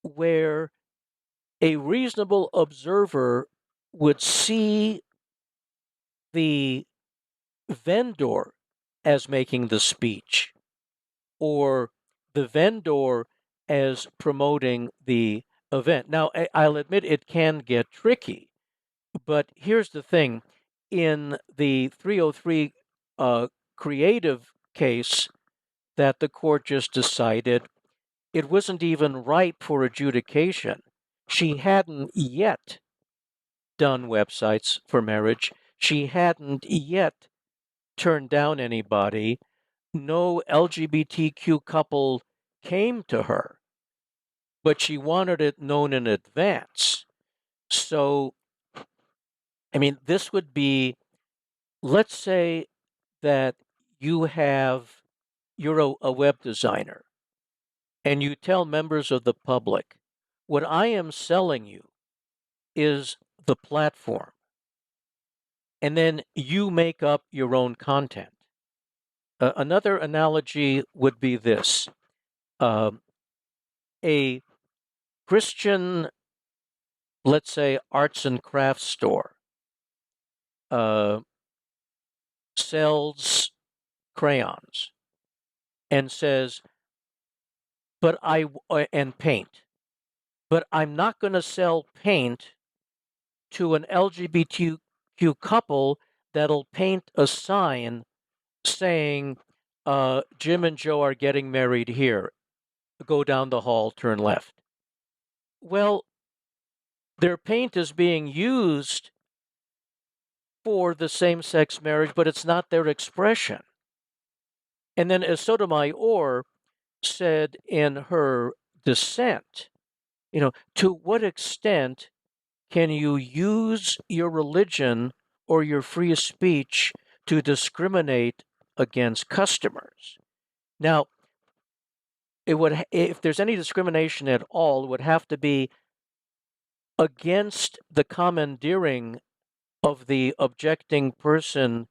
B: where a reasonable observer would see the vendor as making the speech or the vendor as promoting the event. Now, I'll admit it can get tricky, but here's the thing. In the 303 creative case that the court just decided, it wasn't even ripe for adjudication. She hadn't yet done websites for marriage. She hadn't yet turned down anybody. No LGBTQ couple came to her, but she wanted it known in advance. So, I mean, this would be, let's say that you're a web designer and you tell members of the public, what I am selling you is the platform. And then you make up your own content. Another analogy would be this. A Christian, let's say, arts and crafts store sells crayons and says, and paint, but I'm not going to sell paint to an LGBTQ couple that'll paint a sign saying, Jim and Joe are getting married here. Go down the hall, turn left. Well, their paint is being used for the same-sex marriage, but it's not their expression. And then as Sotomayor said in her dissent, to what extent can you use your religion or your free speech to discriminate against customers? Now, if there's any discrimination at all, it would have to be against the commandeering of the objecting person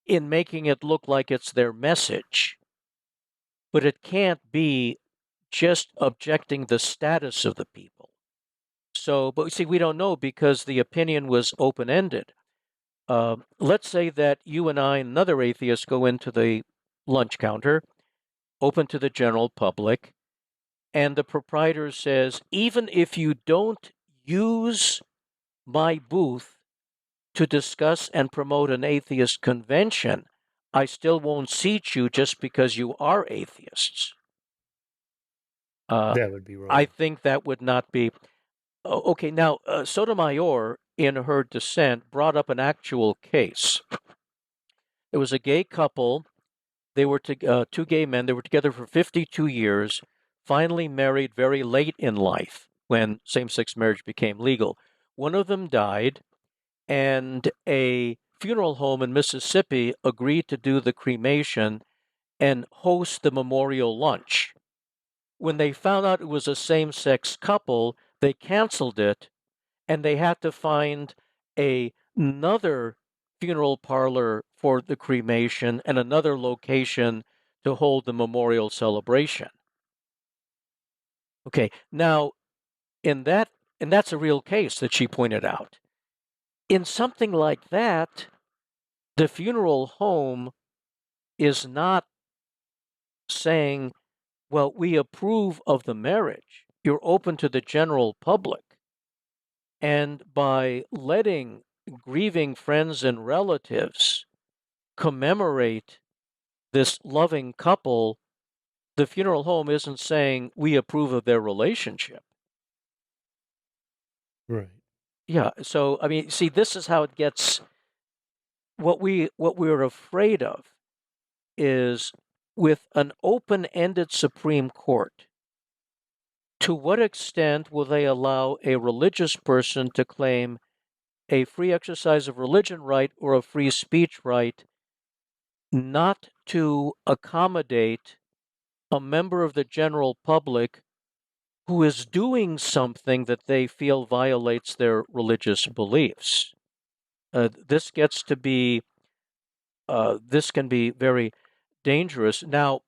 B: in making it look like it's their message. But it can't be just objecting the status of the people. So, but see, we don't know because the opinion was open-ended. Let's say that you and I and another atheist go into the lunch counter, open to the general public, and the proprietor says, even if you don't use my booth to discuss and promote an atheist convention, I still won't seat you just because you are atheists.
A: That would be wrong.
B: I think that would not be. Okay, now, Sotomayor, in her dissent, brought up an actual case. There was a gay couple. They were two gay men. They were together for 52 years, finally married very late in life when same-sex marriage became legal. One of them died, and a funeral home in Mississippi agreed to do the cremation and host the memorial lunch. When they found out it was a same-sex couple, they canceled it, and they had to find another funeral parlor for the cremation and another location to hold the memorial celebration. Okay, now and that's a real case that she pointed out. In something like that, the funeral home is not saying, well, we approve of the marriage. You're open to the general public. And by letting grieving friends and relatives commemorate this loving couple, the funeral home isn't saying we approve of their relationship.
A: Right.
B: Yeah. So, I mean, see, this is how it gets. What we're afraid of is, with an open-ended Supreme Court, to what extent will they allow a religious person to claim a free exercise of religion right or a free speech right, not to accommodate a member of the general public who is doing something that they feel violates their religious beliefs? This gets to be, this can be very dangerous. Now,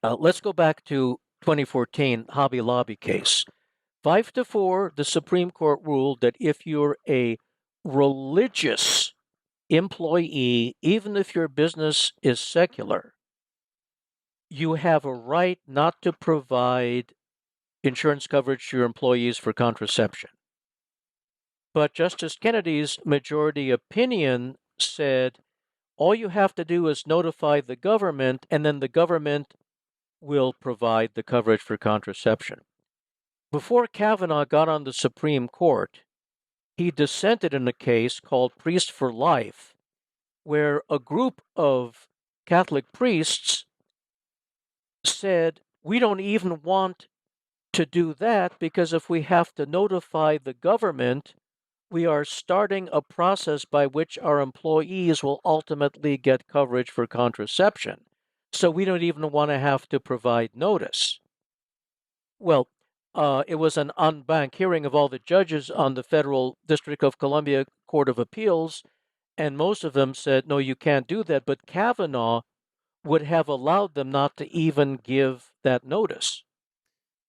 B: let's go back to 2014 Hobby Lobby case. 5-4, the Supreme Court ruled that if you're a religious employee, even if your business is secular, you have a right not to provide insurance coverage to your employees for contraception. But Justice Kennedy's majority opinion said all you have to do is notify the government, and then the government will provide the coverage for contraception. Before Kavanaugh got on the Supreme Court, he dissented in a case called Priest for Life, where a group of Catholic priests said, we don't even want to do that because if we have to notify the government, we are starting a process by which our employees will ultimately get coverage for contraception. So we don't even want to have to provide notice. Well, it was an en banc hearing of all the judges on the Federal District of Columbia Court of Appeals, and most of them said, no, you can't do that. But Kavanaugh would have allowed them not to even give that notice.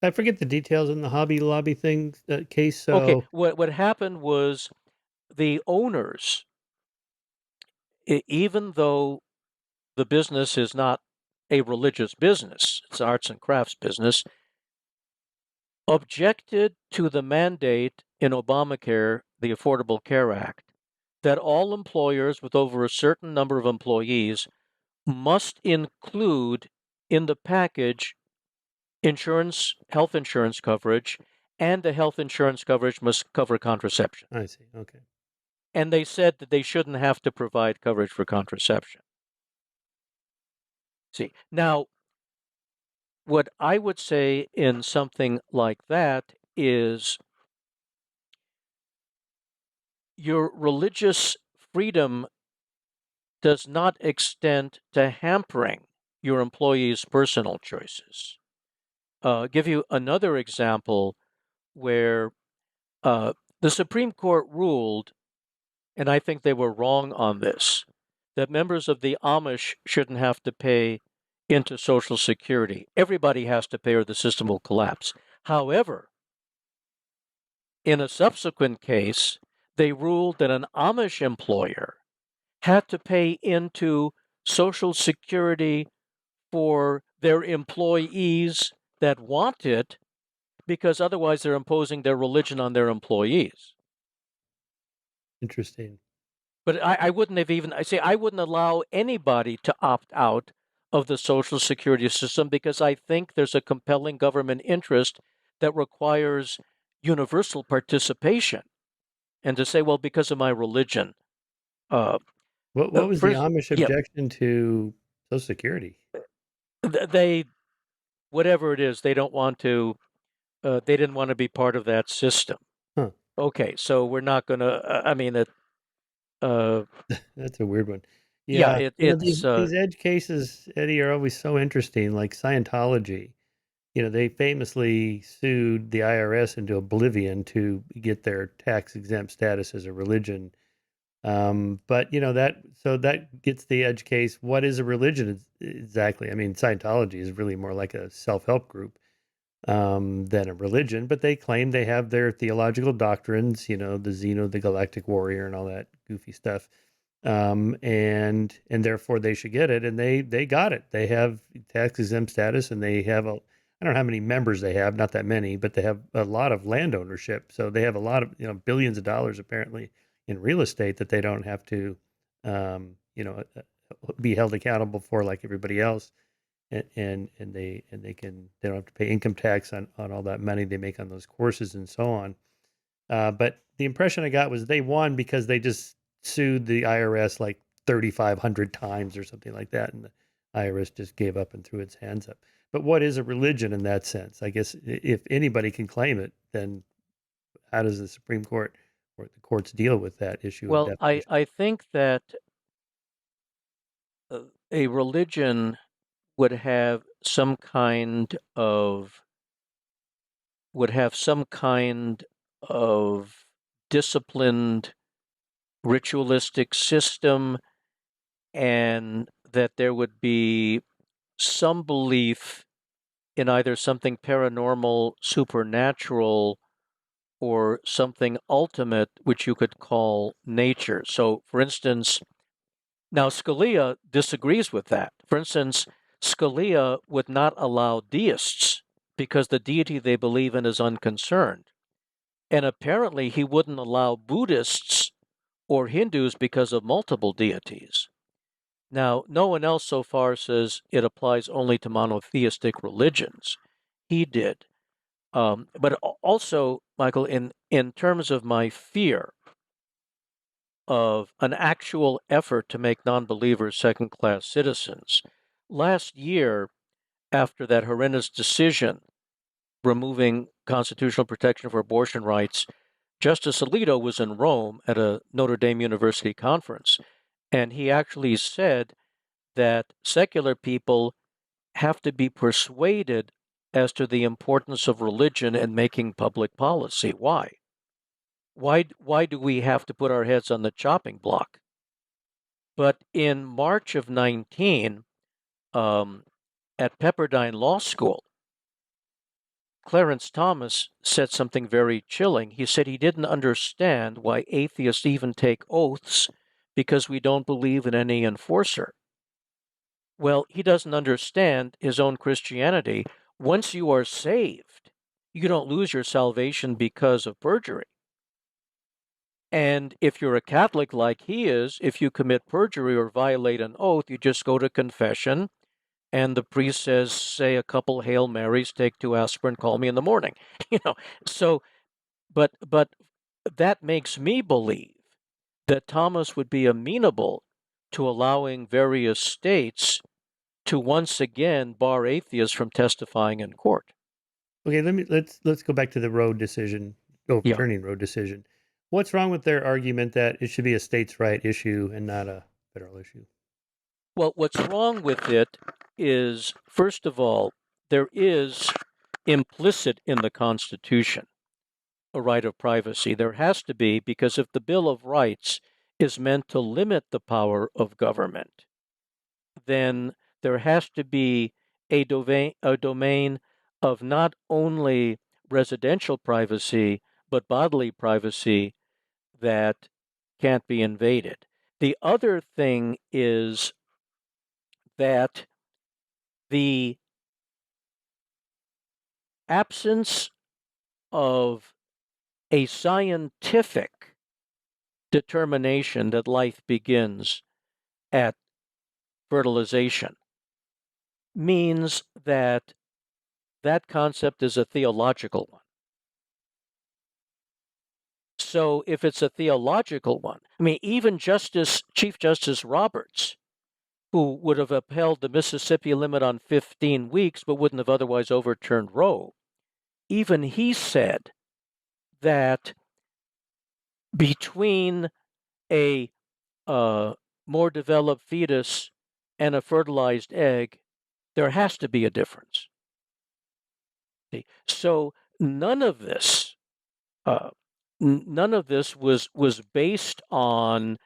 A: I forget the details in the Hobby Lobby thing case.
B: Okay,
A: So
B: what happened was the owners, even though the business is not a religious business, it's an arts and crafts business, objected to the mandate in Obamacare, the Affordable Care Act, that all employers with over a certain number of employees must include in the package insurance, health insurance coverage, and the health insurance coverage must cover contraception.
A: I see. Okay.
B: And they said that they shouldn't have to provide coverage for contraception. See, now, what I would say in something like that is your religious freedom does not extend to hampering your employees' personal choices. Give you another example where the Supreme Court ruled, and I think they were wrong on this, that members of the Amish shouldn't have to pay into Social Security. Everybody has to pay or the system will collapse. However, in a subsequent case, they ruled that an Amish employer had to pay into Social Security for their employees that want it, because otherwise they're imposing their religion on their employees.
A: Interesting.
B: But I wouldn't have even, I wouldn't allow anybody to opt out of the Social Security system because I think there's a compelling government interest that requires universal participation. And to say, well, because of my religion,
A: What was the Amish
B: yeah,
A: objection to Social Security?
B: they, whatever it is, they don't want to, they didn't want to be part of that system.
A: Huh.
B: Okay, so we're not going to, I mean,
A: That's a weird one.
B: yeah,
A: Yeah, these edge cases, Eddie, are always so interesting. Like Scientology, they famously sued the IRS into oblivion to get their tax exempt status as a religion. But that gets the edge case. What is a religion exactly? I mean, Scientology is really more like a self help group than a religion, but they claim they have their theological doctrines, the Zeno, the Galactic Warrior, and all that goofy stuff. And therefore they should get it, and they got it. They have tax exempt status, and they have I don't know how many members they have, not that many, but they have a lot of land ownership. So they have a lot of, billions of dollars apparently in real estate that they don't have to, um, you know, be held accountable for like everybody else. They don't have to pay income tax on all that money they make on those courses and so on. But the impression I got was they won because they just sued the IRS like 3,500 times or something like that, and the IRS just gave up and threw its hands up. But what is a religion in that sense? I guess if anybody can claim it, then how does the Supreme Court or the courts deal with that issue of
B: Well,
A: definition?
B: I think that a religion would have some kind of disciplined ritualistic system, and that there would be some belief in either something paranormal, supernatural, or something ultimate, which you could call nature. So, for instance, now Scalia disagrees with that. For instance, Scalia would not allow deists because the deity they believe in is unconcerned. And apparently, he wouldn't allow Buddhists or Hindus because of multiple deities. Now, no one else so far says it applies only to monotheistic religions. He did. But also, Michael, in terms of my fear of an actual effort to make non-believers second-class citizens, last year, after that horrendous decision removing constitutional protection for abortion rights, Justice Alito was in Rome at a Notre Dame University conference, and he actually said that secular people have to be persuaded as to the importance of religion in making public policy. Why? Why do we have to put our heads on the chopping block? But in March of 19, at Pepperdine Law School, Clarence Thomas said something very chilling. He said he didn't understand why atheists even take oaths because we don't believe in any enforcer. Well, he doesn't understand his own Christianity. Once you are saved, you don't lose your salvation because of perjury. And if you're a Catholic like he is, if you commit perjury or violate an oath, you just go to confession, and the priest says, say a couple Hail Marys, take 2 aspirin, call me in the morning. So, but that makes me believe that Thomas would be amenable to allowing various states to once again bar atheists from testifying in court.
A: Okay, let's go back to the Roe decision,
B: Yeah.
A: overturning Roe decision. What's wrong with their argument that it should be a states' right issue and not a federal issue?
B: Well, what's wrong with it is, first of all, there is implicit in the Constitution a right of privacy. There has to be, because if the Bill of Rights is meant to limit the power of government, then there has to be a domain of not only residential privacy, but bodily privacy that can't be invaded. The other thing is that the absence of a scientific determination that life begins at fertilization means that that concept is a theological one. So if it's a theological one, I mean, even Chief Justice Roberts, who would have upheld the Mississippi limit on 15 weeks but wouldn't have otherwise overturned Roe, even he said that between a more developed fetus and a fertilized egg, there has to be a difference. So none of this, was based on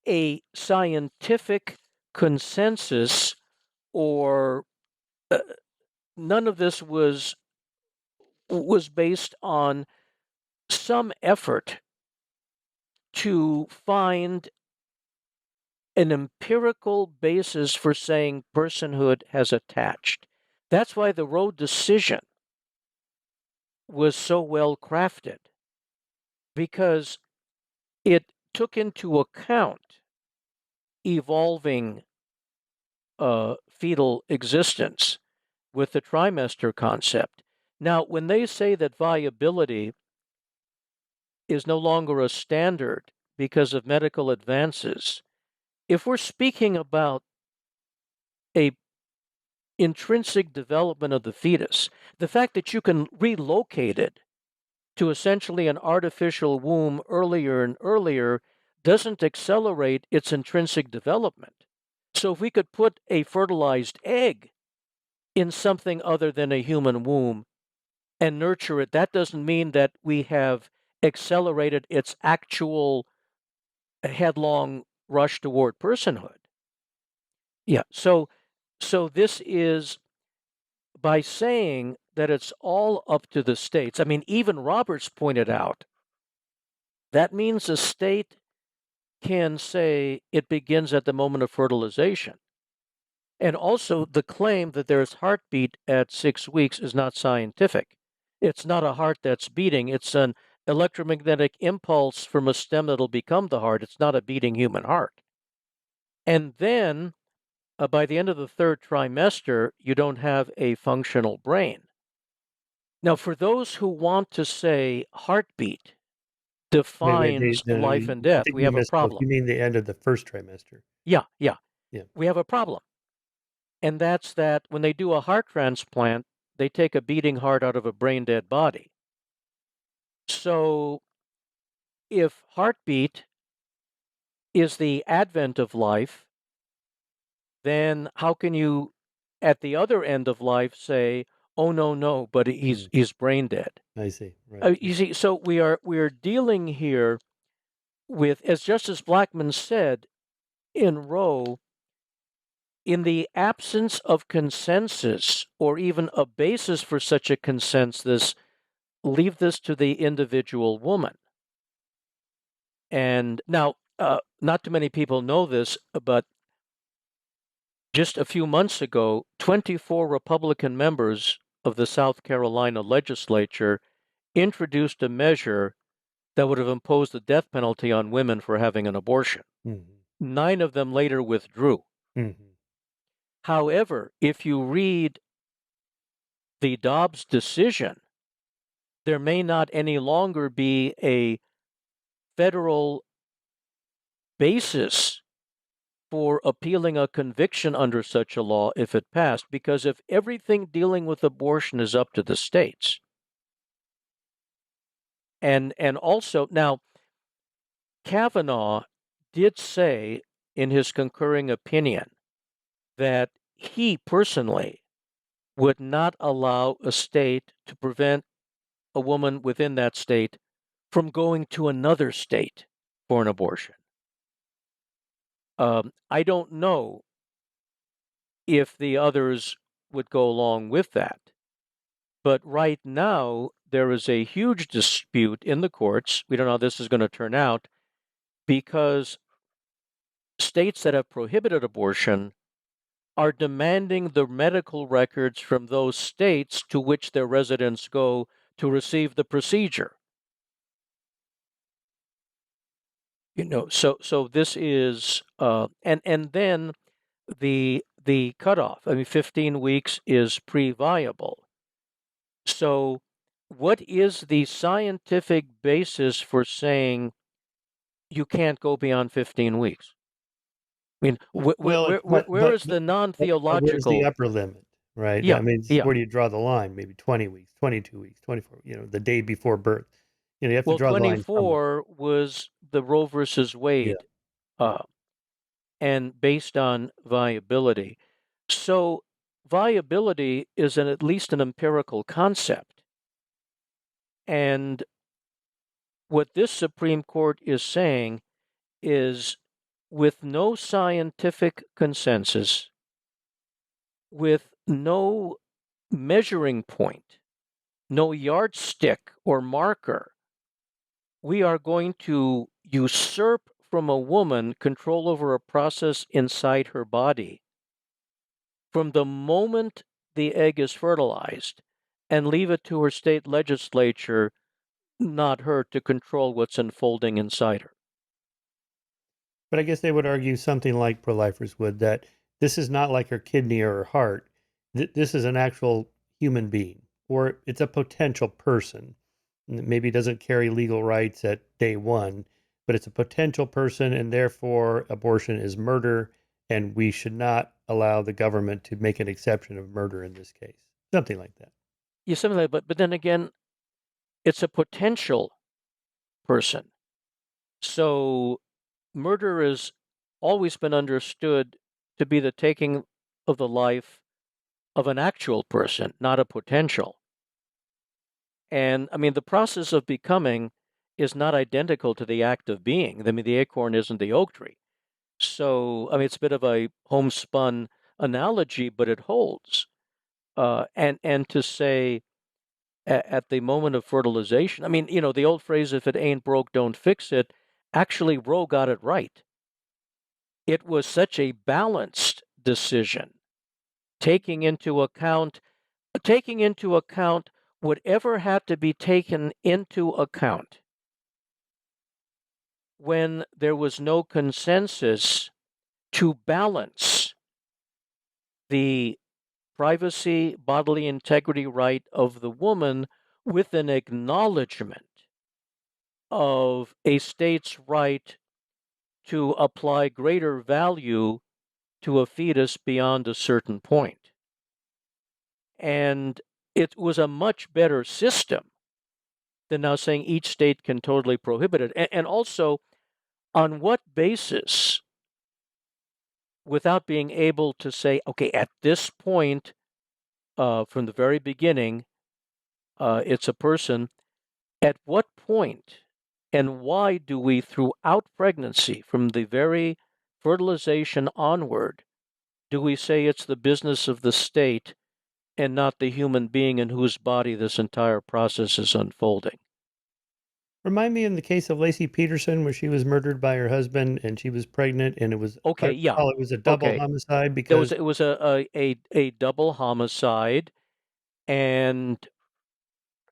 B: a scientific consensus, or none of this was based on some effort to find an empirical basis for saying personhood has attached. That's why the Roe decision was so well crafted, because it took into account evolving fetal existence with the trimester concept. Now, when they say that viability is no longer a standard because of medical advances, if we're speaking about a intrinsic development of the fetus, the fact that you can relocate it to essentially an artificial womb earlier and earlier doesn't accelerate its intrinsic development. So if we could put a fertilized egg in something other than a human womb and nurture it, that doesn't mean that we have accelerated its actual headlong rush toward personhood. Yeah. So this is by saying that it's all up to the states. I mean, even Roberts pointed out that means a state can say it begins at the moment of fertilization. And also, the claim that there's heartbeat at 6 weeks is not scientific. It's not a heart that's beating, it's an electromagnetic impulse from a stem that'll become the heart. It's not a beating human heart. And then, by the end of the third trimester, you don't have a functional brain. Now, for those who want to say heartbeat
A: Wait,
B: defines life and
A: I
B: death,
A: think
B: we
A: you
B: have a
A: misspoke.
B: problem.
A: You mean the end of the first trimester?
B: Yeah.
A: Yeah.
B: We have a problem. And that's that when they do a heart transplant, they take a beating heart out of a brain dead body. So if heartbeat is the advent of life, then how can you, at the other end of life, say, "Oh no, but he's brain dead"?
A: I see. Right.
B: You see, so we are dealing here with, as Justice Blackmun said in Roe, in the absence of consensus or even a basis for such a consensus, leave this to the individual woman. And now, not too many people know this, but just a few months ago, 24 Republican members of the South Carolina legislature introduced a measure that would have imposed the death penalty on women for having an abortion.
A: Mm-hmm.
B: 9 of them later withdrew.
A: Mm-hmm.
B: However, if you read the Dobbs decision, there may not any longer be a federal basis for appealing a conviction under such a law if it passed, because if everything dealing with abortion is up to the states, and also now Kavanaugh did say in his concurring opinion that he personally would not allow a state to prevent a woman within that state from going to another state for an abortion. I don't know if the others would go along with that. But right now, there is a huge dispute in the courts. We don't know how this is going to turn out because states that have prohibited abortion are demanding the medical records from those states to which their residents go to receive the procedure. So this is and then the cutoff. I mean, 15 weeks is pre-viable. So, what is the scientific basis for saying you can't go beyond 15 weeks? I mean,
A: Well,
B: where is the
A: but where's the
B: non-theological?
A: upper limit, right?
B: Yeah,
A: I mean,
B: yeah.
A: where do you draw the line? Maybe 20 weeks, 22 weeks, 24, the day before birth. You have to
B: Well,
A: draw the line somewhere.
B: 24 was the Roe versus
A: Yeah.
B: Wade, and based on viability. So, viability is at least an empirical concept. And what this Supreme Court is saying is with no scientific consensus, with no measuring point, no yardstick or marker, we are going to usurp from a woman control over a process inside her body from the moment the egg is fertilized and leave it to her state legislature, not her, to control what's unfolding inside her.
A: But I guess they would argue something like pro-lifers would, that this is not like her kidney or her heart. This is an actual human being, or it's a potential person. Maybe doesn't carry legal rights at day one, but it's a potential person, and therefore abortion is murder, and we should not allow the government to make an exception of murder in this case. Something like that.
B: Yeah, something like that. But then again, it's a potential person. So murder has always been understood to be the taking of the life of an actual person, not a potential. And I mean, the process of becoming is not identical to the act of being. I mean, the acorn isn't the oak tree. So, I mean, it's a bit of a homespun analogy, but it holds. And to say at the moment of fertilization, I mean, you know, the old phrase, if it ain't broke, don't fix it. Actually, Roe got it right. It was such a balanced decision, taking into account whatever had to be taken into account when there was no consensus to balance the privacy, bodily integrity right of the woman with an acknowledgement of a state's right to apply greater value to a fetus beyond a certain point. And it was a much better system than now saying each state can totally prohibit it. And also, on what basis, without being able to say, okay, at this point, from the very beginning, it's a person, at what point and why do we, throughout pregnancy, from the very fertilization onward, do we say it's the business of the state and not the human being in whose body this entire process is unfolding?
A: Remind me in the case of Lacey Peterson, where she was murdered by her husband and she was pregnant, and it was, I
B: Okay, yeah.
A: recall it was a double
B: Okay.
A: homicide
B: There was
A: because
B: it was a double homicide, and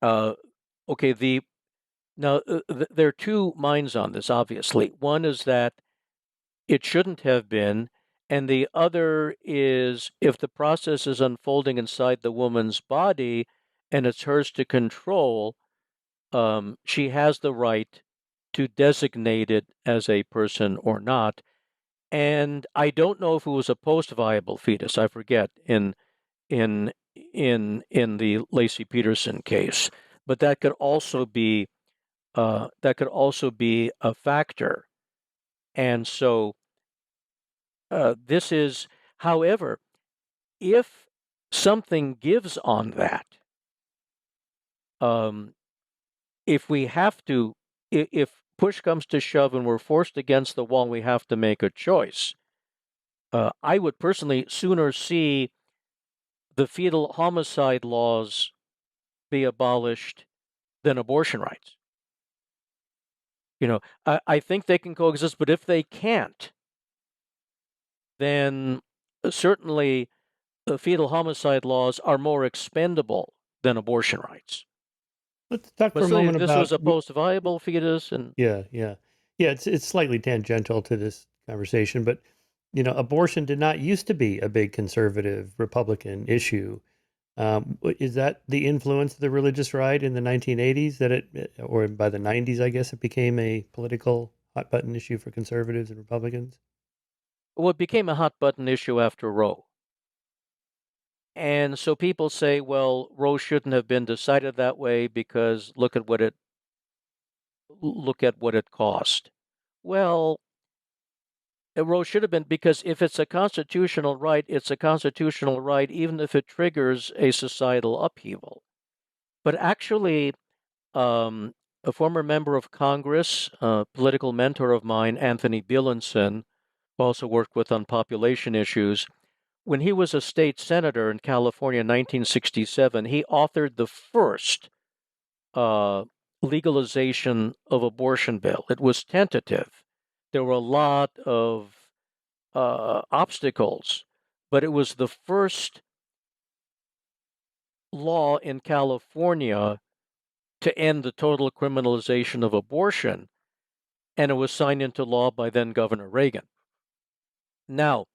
B: okay, there are two minds on this, obviously. One is that it shouldn't have been, and the other is if the process is unfolding inside the woman's body and it's hers to control, she has the right to designate it as a person or not. And I don't know if it was a post-viable fetus. I forget in in the Lacey Peterson case, but that could also be a factor. And so this is, however, if something gives on that, um, if we have to, if push comes to shove and we're forced against the wall, and we have to make a choice. I would personally sooner see the fetal homicide laws be abolished than abortion rights. You know, I think they can coexist, but if they can't, then certainly the fetal homicide laws are more expendable than abortion rights.
A: let's talk
B: But
A: for a
B: still,
A: moment
B: this was
A: about
B: a post-viable fetus, and
A: yeah, it's slightly tangential to this conversation, but abortion did not used to be a big conservative Republican issue. Is that the influence of the religious right in the 1980s that or by the 90s, I guess it became a political hot button issue for conservatives and Republicans?
B: well, it became a hot button issue after Roe. And so people say, well, Roe shouldn't have been decided that way because look at what it cost. Well, Roe should have been, because if it's a constitutional right, it's a constitutional right, even if it triggers a societal upheaval. But actually, a former member of Congress, a political mentor of mine, Anthony Bielenson, who also worked with on population issues, when he was a state senator in California in 1967, he authored the first legalization of abortion bill. It was tentative, there were a lot of obstacles, but it was the first law in California to end the total criminalization of abortion, and it was signed into law by then Governor Reagan. Now,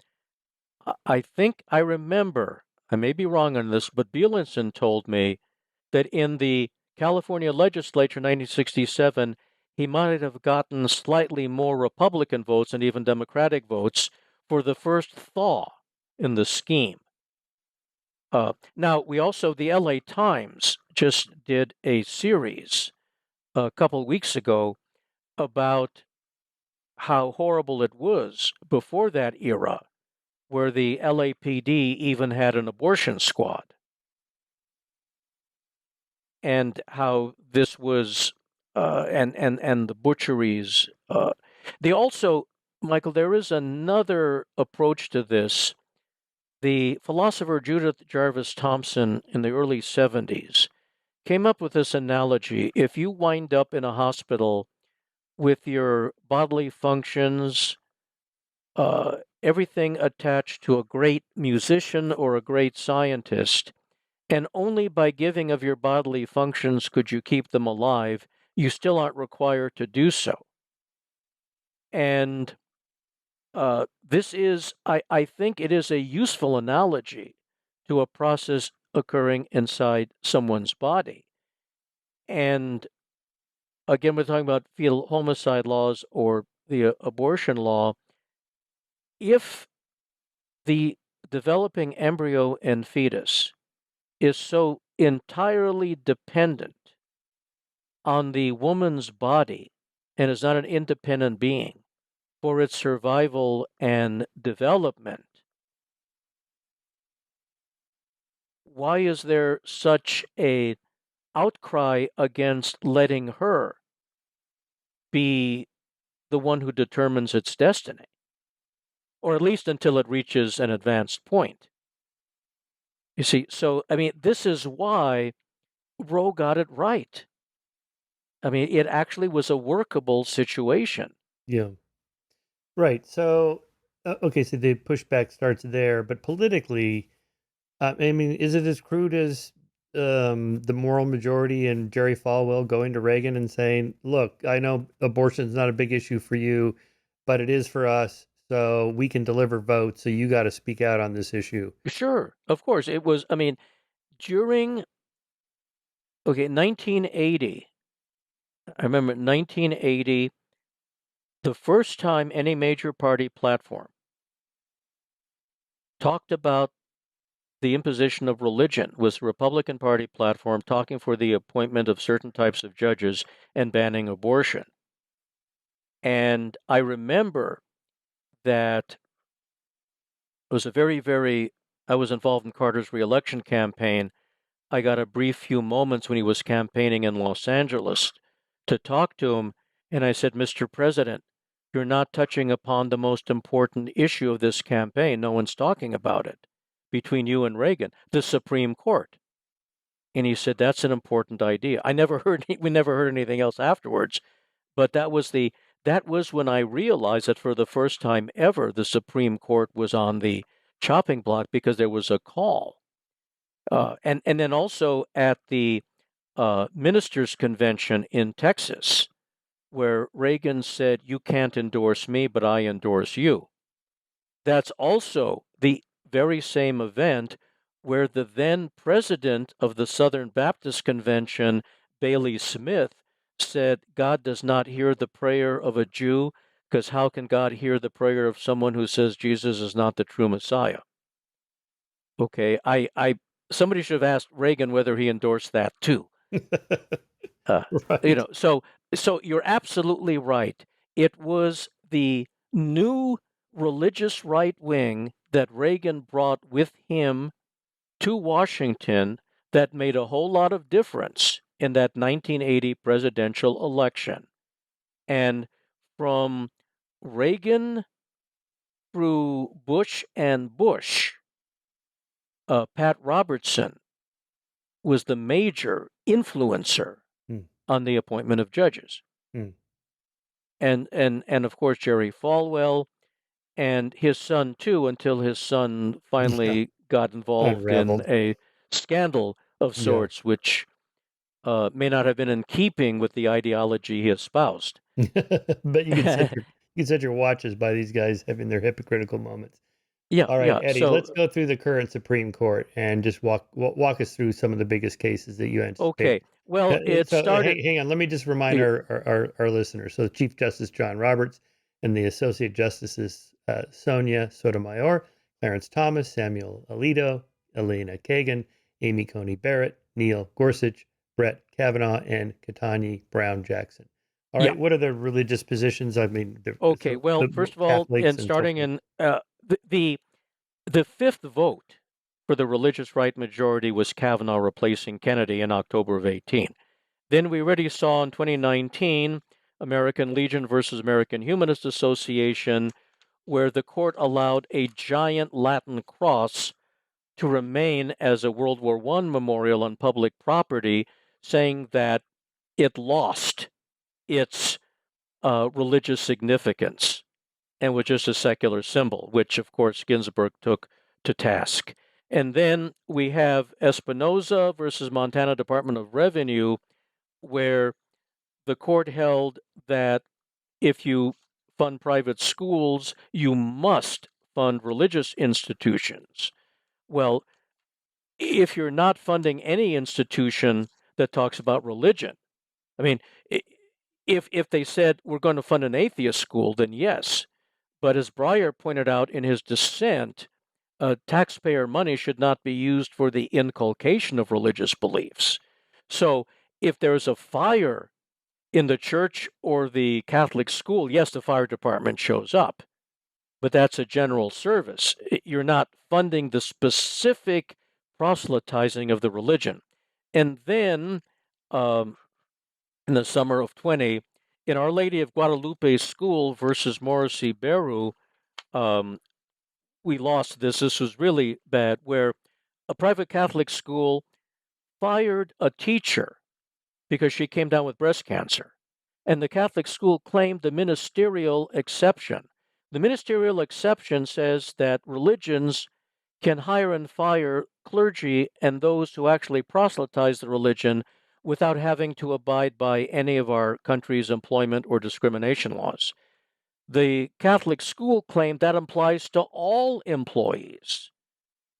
B: I think I remember, I may be wrong on this, but Bielenson told me that in the California legislature in 1967, he might have gotten slightly more Republican votes and even Democratic votes for the first thaw in the scheme. Now, the LA Times just did a series a couple weeks ago about how horrible it was before that era, where the LAPD even had an abortion squad, and how this was, and the butcheries. They also, Michael, there is another approach to this. The philosopher Judith Jarvis Thompson in the early 70s came up with this analogy. If you wind up in a hospital with your bodily functions, everything attached to a great musician or a great scientist, and only by giving of your bodily functions could you keep them alive, you still aren't required to do so. And this is, I think it is a useful analogy to a process occurring inside someone's body. And again, we're talking about fetal homicide laws or the abortion law. If the developing embryo and fetus is so entirely dependent on the woman's body and is not an independent being for its survival and development, why is there such a outcry against letting her be the one who determines its destiny, or at least until it reaches an advanced point? You see, so I mean, this is why Roe got it right. I mean, it actually was a workable situation.
A: Yeah. Right. So, okay, so the pushback starts there, but politically, I mean, is it as crude as the moral majority and Jerry Falwell going to Reagan and saying, "Look, I know abortion's not a big issue for you, but it is for us. So we can deliver votes. So you got to speak out on this issue."
B: Sure, of course, it was. I mean, during 1980, I remember 1980, the first time any major party platform talked about the imposition of religion was the Republican Party platform talking for the appointment of certain types of judges and banning abortion. And I remember that it was I was involved in Carter's reelection campaign. I got a brief few moments when he was campaigning in Los Angeles to talk to him, and I said, Mr. President, you're not touching upon the most important issue of this campaign. No one's talking about it between you and Reagan, the Supreme Court. And he said, that's an important idea. We never heard anything else afterwards, but that was when I realized that for the first time ever, the Supreme Court was on the chopping block because there was a call. And then also at the ministers' convention in Texas, where Reagan said, you can't endorse me, but I endorse you. That's also the very same event where the then president of the Southern Baptist Convention, Bailey Smith, said, God does not hear the prayer of a Jew, because how can God hear the prayer of someone who says Jesus is not the true Messiah? Okay, somebody should have asked Reagan whether he endorsed that too.
A: Right.
B: So you're absolutely right. It was the new religious right wing that Reagan brought with him to Washington that made a whole lot of difference in that 1980 presidential election. And from Reagan through Bush and Bush, Pat Robertson was the major influencer
A: Hmm.
B: on the appointment of judges.
A: Hmm.
B: and of course Jerry Falwell and his son too, until his son
A: Yeah.
B: finally got involved in
A: Unraveled.
B: a scandal of
A: Yeah.
B: sorts, which may not have been in keeping with the ideology he espoused.
A: But you can set your watches by these guys having their hypocritical moments.
B: Yeah,
A: All right,
B: yeah.
A: Eddie, let's
B: So,
A: go through the current Supreme Court and just walk us through some of the biggest cases that you anticipate.
B: okay. Well, it
A: So
B: started.
A: hang on, let me just remind
B: y-
A: our listeners. So Chief Justice John Roberts and the Associate Justices Sonia Sotomayor, Clarence Thomas, Samuel Alito, Elena Kagan, Amy Coney Barrett, Neil Gorsuch, Brett Kavanaugh, and Ketanji Brown Jackson. All
B: Yeah.
A: right, what are the religious positions? I mean,
B: Okay.
A: so
B: Well,
A: the
B: first of all,
A: Catholics
B: and
A: and so
B: starting
A: forth.
B: in the fifth vote for the religious right majority was Kavanaugh replacing Kennedy in October of 18. Then we already saw in 2019 American Legion versus American Humanist Association, where the court allowed a giant Latin cross to remain as a World War I memorial on public property, saying that it lost its religious significance and was just a secular symbol, which, of course, Ginsburg took to task. And then we have Espinoza versus Montana Department of Revenue, where the court held that if you fund private schools, you must fund religious institutions. Well, if you're not funding any institution that talks about religion, I mean, if they said we're going to fund an atheist school, then yes. But as Breyer pointed out in his dissent, taxpayer money should not be used for the inculcation of religious beliefs. So if there's a fire in the church or the Catholic school, yes, the fire department shows up, but that's a general service. You're not funding the specific proselytizing of the religion. And then um, in the summer of 20, in Our Lady of Guadalupe School versus Morrissey Beru, um, we lost this. This was really bad, where a private Catholic school fired a teacher because she came down with breast cancer. And the Catholic school claimed the ministerial exception. The ministerial exception says that religions can hire and fire clergy and those who actually proselytize the religion without having to abide by any of our country's employment or discrimination laws. The Catholic school claimed that applies to all employees.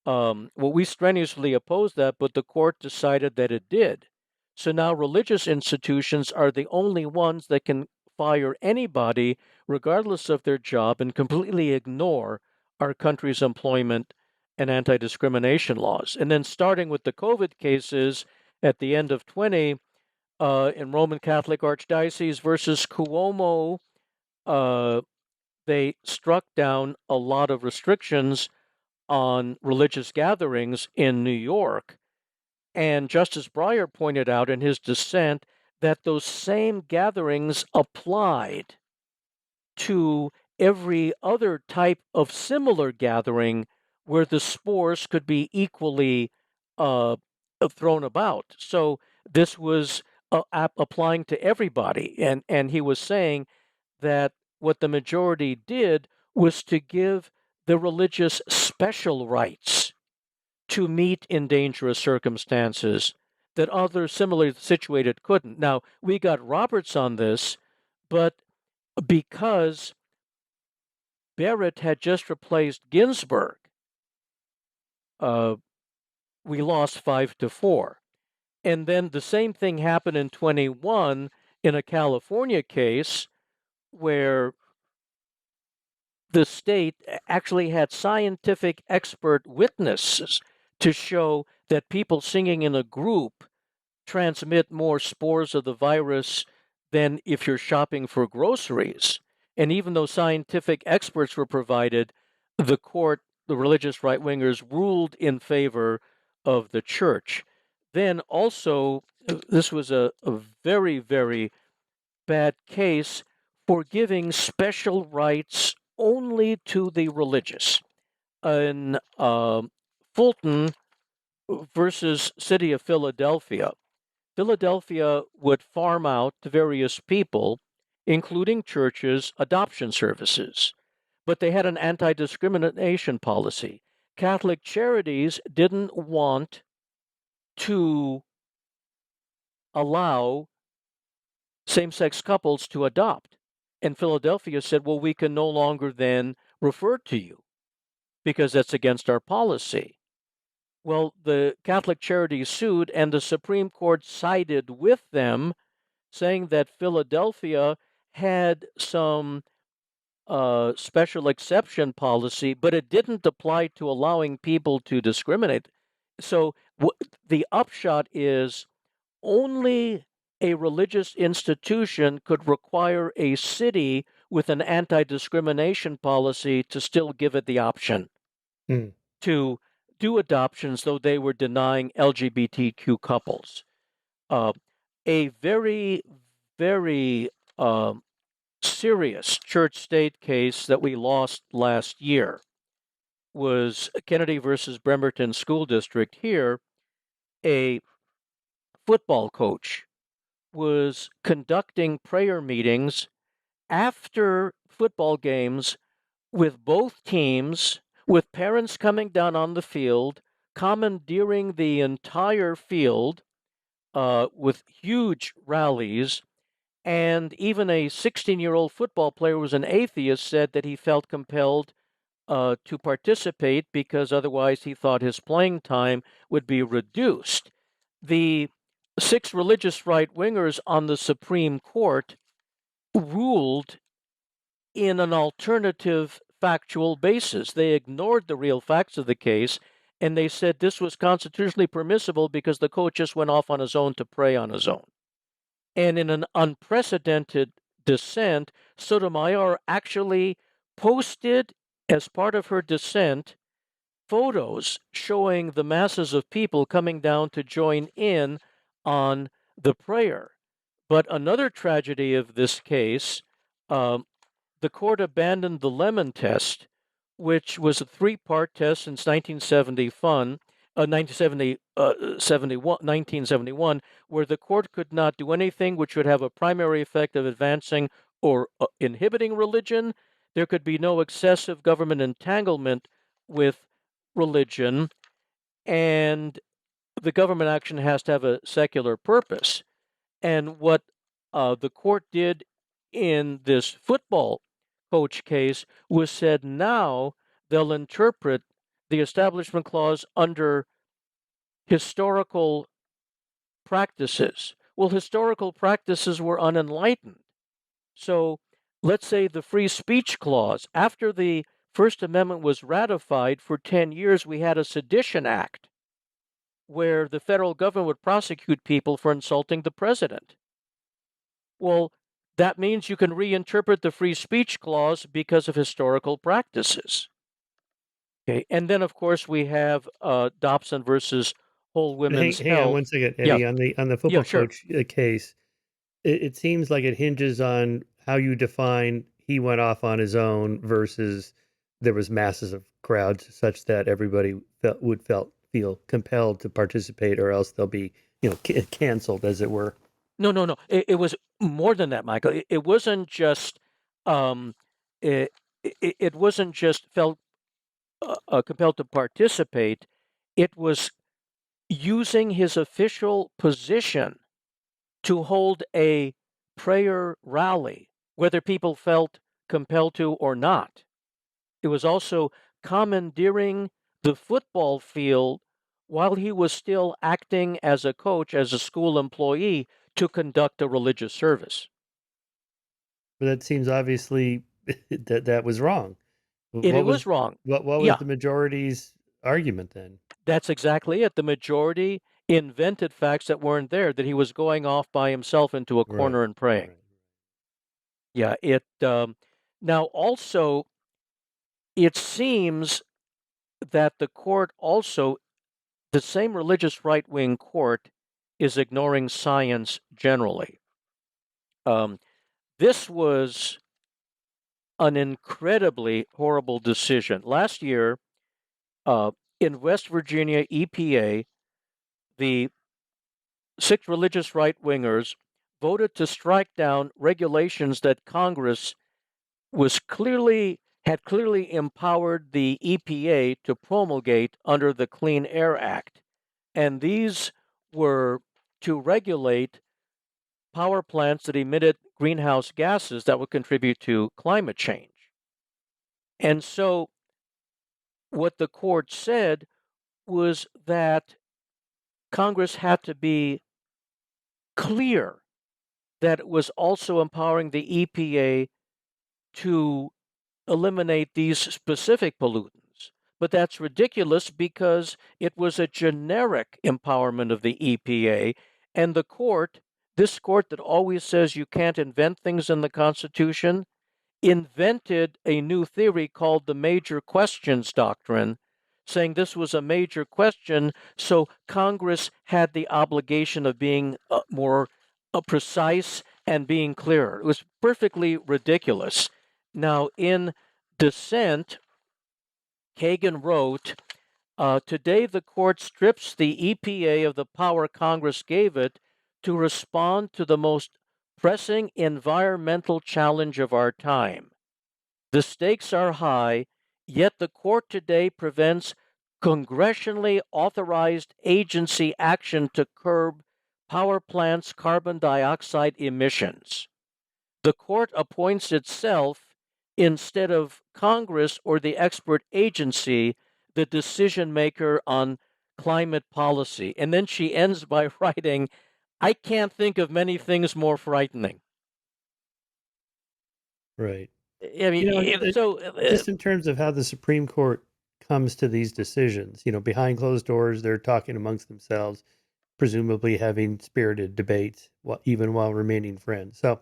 B: Well, we strenuously opposed that, but the court decided that it did. So now religious institutions are the only ones that can fire anybody, regardless of their job, and completely ignore our country's employment and anti discrimination laws. And then starting with the COVID cases at the end of 20, in Roman Catholic Archdiocese versus Cuomo, uh, they struck down a lot of restrictions on religious gatherings in New York. And Justice Breyer pointed out in his dissent that those same gatherings applied to every other type of similar gathering where the spores could be equally thrown about. So this was applying to everybody. And he was saying that what the majority did was to give the religious special rights to meet in dangerous circumstances that others similarly situated couldn't. Now, we got Roberts on this, but because Barrett had just replaced Ginsburg, uh, we lost 5-4. And then the same thing happened in 21 in a California case where the state actually had scientific expert witnesses to show that people singing in a group transmit more spores of the virus than if you're shopping for groceries. And even though scientific experts were provided, the court, the religious right wingers, ruled in favor of the church. Then also, this was a very, very bad case for giving special rights only to the religious. In Fulton versus City of Philadelphia, Philadelphia would farm out to various people, including churches' adoption services. But they had an anti-discrimination policy. Catholic Charities didn't want to allow same-sex couples to adopt. And Philadelphia said, well, we can no longer then refer to you because that's against our policy. Well, the Catholic Charities sued, and the Supreme Court sided with them, saying that Philadelphia had some special exception policy, but it didn't apply to allowing people to discriminate. So the upshot is only a religious institution could require a city with an anti-discrimination policy to still give it the option to do adoptions, though they were denying LGBTQ couples. A very, very serious church-state case that we lost last year was Kennedy versus Bremerton School District here. A football coach was conducting prayer meetings after football games with both teams, with parents coming down on the field, commandeering the entire field with huge rallies. And even a 16-year-old football player who was an atheist said that he felt compelled to participate because otherwise he thought his playing time would be reduced. The 6 religious right-wingers on the Supreme Court ruled in an alternative factual basis. They ignored the real facts of the case, and they said this was constitutionally permissible because the coach just went off on his own to pray on his own. And in an unprecedented dissent, Sotomayor actually posted, as part of her dissent, photos showing the masses of people coming down to join in on the prayer. But another tragedy of this case, the court abandoned the Lemon test, which was a 3-part test since 1971, where the court could not do anything which would have a primary effect of advancing or inhibiting religion. There could be no excessive government entanglement with religion, and the government action has to have a secular purpose. And what the court did in this football coach case was said now they'll interpret the Establishment Clause under historical practices. Well, historical practices were unenlightened. So let's say the Free Speech Clause, after the First Amendment was ratified, for 10 years we had a Sedition Act where the federal government would prosecute people for insulting the president. Well, that means you can reinterpret the Free Speech Clause because of historical practices. Okay, and then of course we have Dobson versus Whole Women's
A: Hang on
B: Health.
A: one second,
B: Yeah,
A: Eddie. On the
B: yeah,
A: football
B: sure.
A: coach case, it seems like it hinges on how you define he went off on his own versus there was masses of crowds such that everybody would feel compelled to participate, or else they'll be canceled, as it were.
B: No. It was more than that, Michael. It wasn't just it wasn't just felt compelled to participate. It was using his official position to hold a prayer rally, whether people felt compelled to or not. It was also commandeering the football field while he was still acting as a coach, as a school employee, to conduct a religious service.
A: But that seems obviously that was wrong.
B: It
A: What
B: was
A: was
B: wrong.
A: what was
B: Yeah,
A: the majority's argument then?
B: that's exactly it. The majority invented facts that weren't there, that he was going off by himself into a
A: Right.
B: corner and praying.
A: Right.
B: Yeah, now also it seems that the court also, the same religious right-wing court, is ignoring science generally. This was an incredibly horrible decision. Last year, in West Virginia EPA, the 6 religious right-wingers voted to strike down regulations that Congress had clearly empowered the EPA to promulgate under the Clean Air Act. And these were to regulate power plants that emitted greenhouse gases that would contribute to climate change. And so what the court said was that Congress had to be clear that it was also empowering the EPA to eliminate these specific pollutants. But that's ridiculous because it was a generic empowerment of the EPA, and the court, this court that always says you can't invent things in the Constitution, invented a new theory called the major questions doctrine, saying this was a major question, so Congress had the obligation of being more precise and being clearer. It was perfectly ridiculous. Now, in dissent, Kagan wrote, today the court strips the EPA of the power Congress gave it to respond to the most pressing environmental challenge of our time. The stakes are high, yet the court today prevents congressionally authorized agency action to curb power plants' carbon dioxide emissions. The court appoints itself, instead of Congress or the expert agency, the decision maker on climate policy. And then she ends by writing, I can't think of many things more frightening.
A: Right.
B: I mean,
A: Just in terms of how the Supreme Court comes to these decisions, behind closed doors, they're talking amongst themselves, presumably having spirited debates, even while remaining friends. So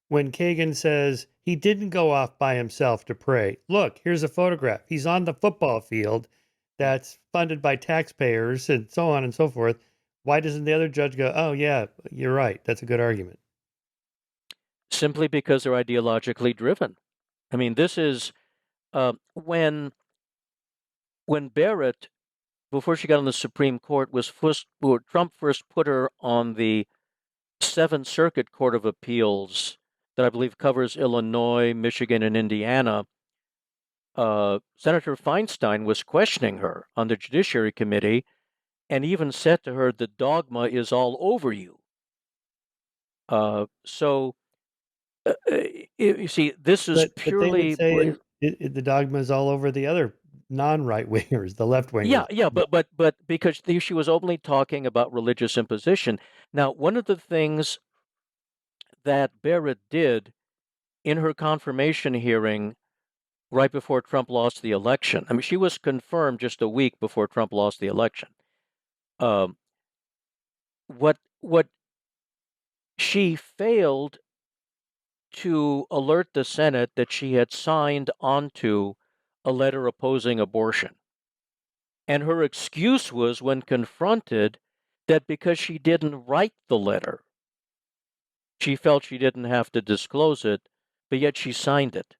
A: when Kagan says he didn't go off by himself to pray, look, here's a photograph. He's on the football field that's funded by taxpayers and so on and so forth. Why doesn't the other judge go, oh, yeah, you're right. That's a good argument?
B: Simply because they're ideologically driven. I mean, this is when Barrett, before she got on the Supreme Court, Trump first put her on the Seventh Circuit Court of Appeals that I believe covers Illinois, Michigan, and Indiana. Senator Feinstein was questioning her on the Judiciary Committee and even said to her, the dogma is all over you. You see, this is purely.
A: But they would say the dogma is all over the other non-right wingers, the left wingers.
B: Yeah, but because she was openly talking about religious imposition. Now, one of the things that Barrett did in her confirmation hearing right before Trump lost the election. I mean, she was confirmed just a week before Trump lost the election. What she failed to alert the Senate that she had signed onto a letter opposing abortion. And her excuse was, when confronted, that because she didn't write the letter, she felt she didn't have to disclose it, but yet she signed it.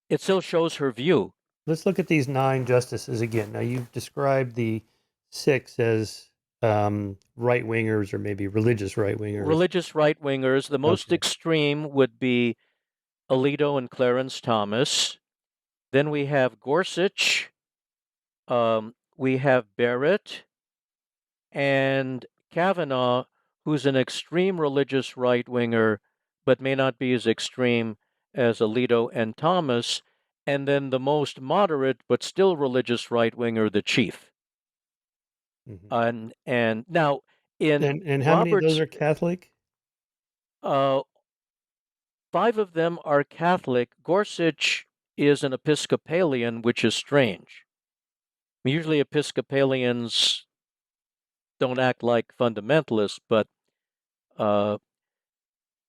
B: It still shows her view.
A: Let's look at these 9 justices again. Now, you've described the 6 as right-wingers or maybe religious right-wingers.
B: Religious right-wingers. The most extreme would be Alito and Clarence Thomas. Then we have Gorsuch. We have Barrett and Kavanaugh, who's an extreme religious right-winger, but may not be as extreme as Alito and Thomas. And then the most moderate, but still religious right-winger, the Chief. Mm-hmm. And now
A: and how many of those are Catholic?
B: 5 of them are Catholic. Gorsuch is an Episcopalian, which is strange. Usually Episcopalians don't act like fundamentalists, but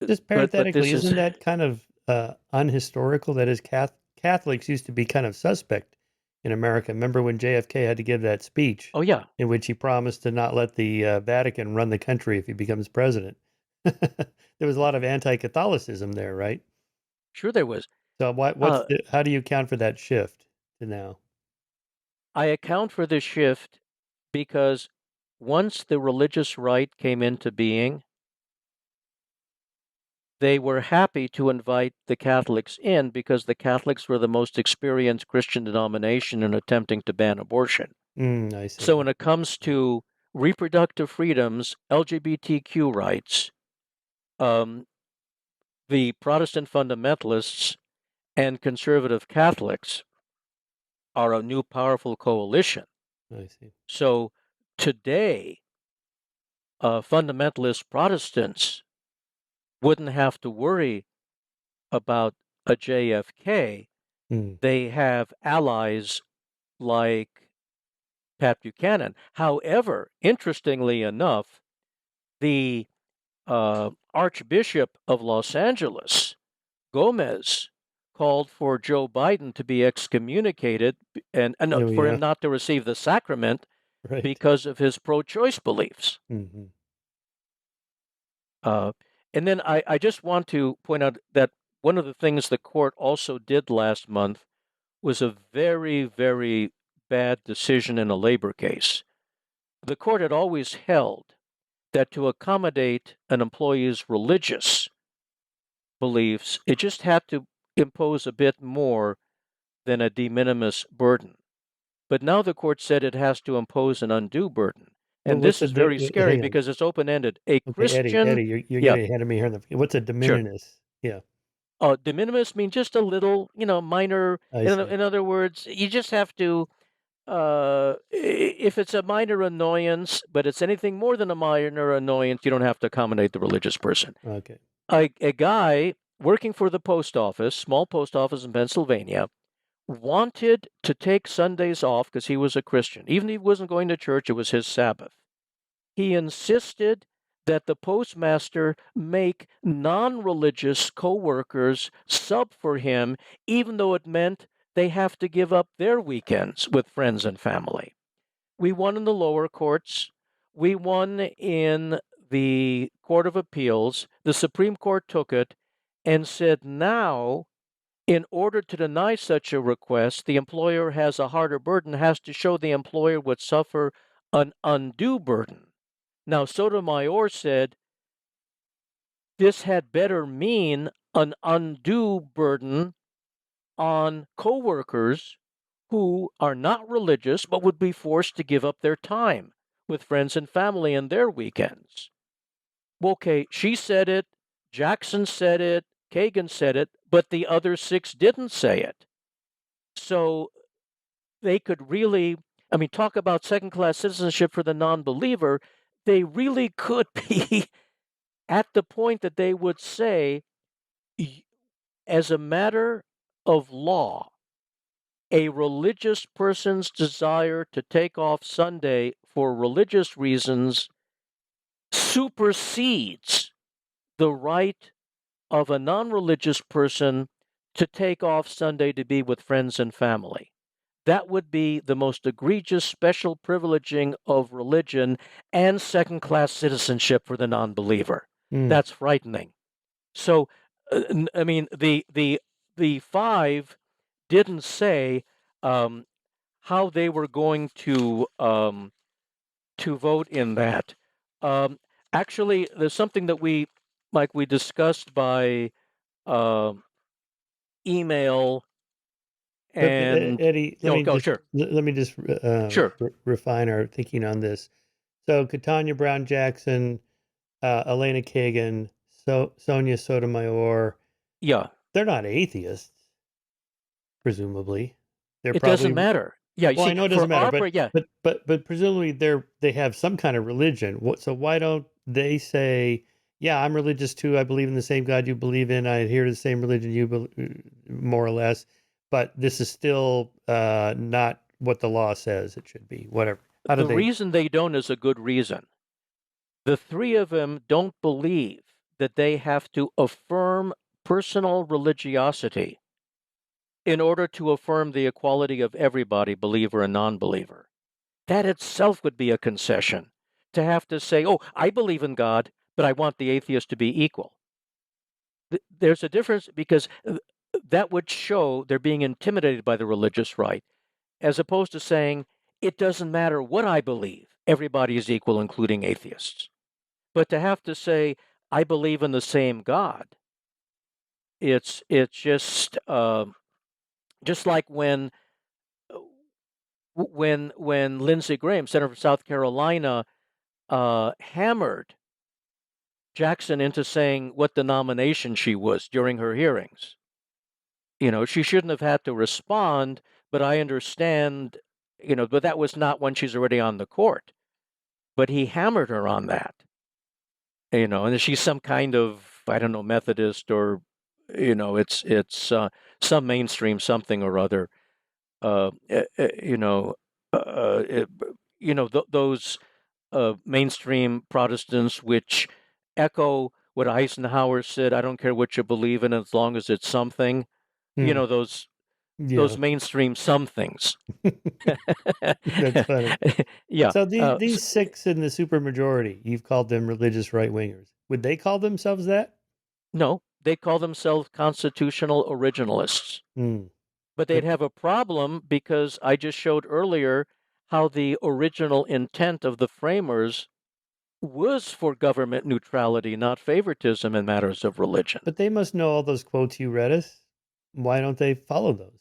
A: just parenthetically, isn't that kind of unhistorical? That is, Catholics used to be kind of suspect in America. Remember when JFK had to give that speech?
B: Oh, yeah.
A: In which he promised to not let the Vatican run the country if he becomes president. There was a lot of anti-Catholicism there, right?
B: Sure there was.
A: So how do you account for that shift to now?
B: I account for the shift because once the religious right came into being, they were happy to invite the Catholics in because the Catholics were the most experienced Christian denomination in attempting to ban abortion.
A: I see.
B: So when it comes to reproductive freedoms, LGBTQ rights, the Protestant fundamentalists and conservative Catholics are a new powerful coalition.
A: I see.
B: So today, fundamentalist Protestants wouldn't have to worry about a JFK. They have allies like Pat Buchanan. However, interestingly enough, the Archbishop of Los Angeles, Gomez, called for Joe Biden to be excommunicated and for him not to receive the sacrament because of his pro-choice beliefs.
A: Mm-hmm.
B: And then I just want to point out that one of the things the court also did last month was a very, very bad decision in a labor case. The court had always held that to accommodate an employee's religious beliefs, it just had to impose a bit more than a de minimis burden. But now the court said it has to impose an undue burden. And this is very scary because it's open-ended. A Christian...
A: Eddie, you're getting ahead of me here. What's a de minimis?
B: Sure. De minimis means just a little, minor. In other words, you just have to, if it's a minor annoyance, but it's anything more than a minor annoyance, you don't have to accommodate the religious person.
A: Okay.
B: A guy working for the post office, small post office in Pennsylvania, wanted to take Sundays off because he was a Christian. Even if he wasn't going to church, it was his Sabbath. He insisted that the postmaster make non-religious co-workers sub for him, even though it meant they have to give up their weekends with friends and family. We won in the lower courts. We won in the Court of Appeals. The Supreme Court took it and said now, in order to deny such a request, the employer has a harder burden, has to show the employer would suffer an undue burden. Now, Sotomayor said this had better mean an undue burden on coworkers who are not religious but would be forced to give up their time with friends and family and their weekends. Okay, she said it, Jackson said it, Kagan said it, but the other six didn't say it. So they could really, talk about second-class citizenship for the non-believer. They really could be at the point that they would say, as a matter of law, a religious person's desire to take off Sunday for religious reasons supersedes the right of a non-religious person to take off Sunday to be with friends and family. That would be the most egregious special privileging of religion and second-class citizenship for the non-believer. That's frightening. So, the five didn't say how they were going to vote in that. Actually, there's something that we discussed by email. And
A: Eddie, let me just refine our thinking on this. So Katanya Brown Jackson, Elena Kagan, Sonia Sotomayor.
B: Yeah,
A: they're not atheists, presumably.
B: It doesn't matter. Yeah,
A: I know it doesn't matter, but presumably they have some kind of religion. So why don't they say, yeah, I'm religious too. I believe in the same God you believe in. I adhere to the same religion you believe, more or less. But this is still not what the law says it should be. Whatever.
B: The reason they don't is a good reason. The three of them don't believe that they have to affirm personal religiosity in order to affirm the equality of everybody, believer and non-believer. That itself would be a concession, to have to say, oh, I believe in God, but I want the atheist to be equal. There's a difference, because that would show they're being intimidated by the religious right, as opposed to saying, it doesn't matter what I believe, everybody is equal, including atheists. But to have to say, I believe in the same God, it's just like when Lindsey Graham, Senator from South Carolina, hammered Jackson into saying what denomination she was during her hearings. She shouldn't have had to respond, but I understand, but that was not when she's already on the court. But he hammered her on that, and she's some kind of, I don't know, Methodist or, it's some mainstream something or other. Those mainstream Protestants which echo what Eisenhower said, I don't care what you believe in as long as it's something. Those
A: Yeah.
B: mainstream somethings.
A: That's funny.
B: Yeah.
A: So these six in the supermajority, you've called them religious right wingers. Would they call themselves that?
B: No, they call themselves constitutional originalists. But they'd have a problem because I just showed earlier how the original intent of the framers was for government neutrality, not favoritism in matters of religion.
A: But they must know all those quotes you read us. Why don't they follow those?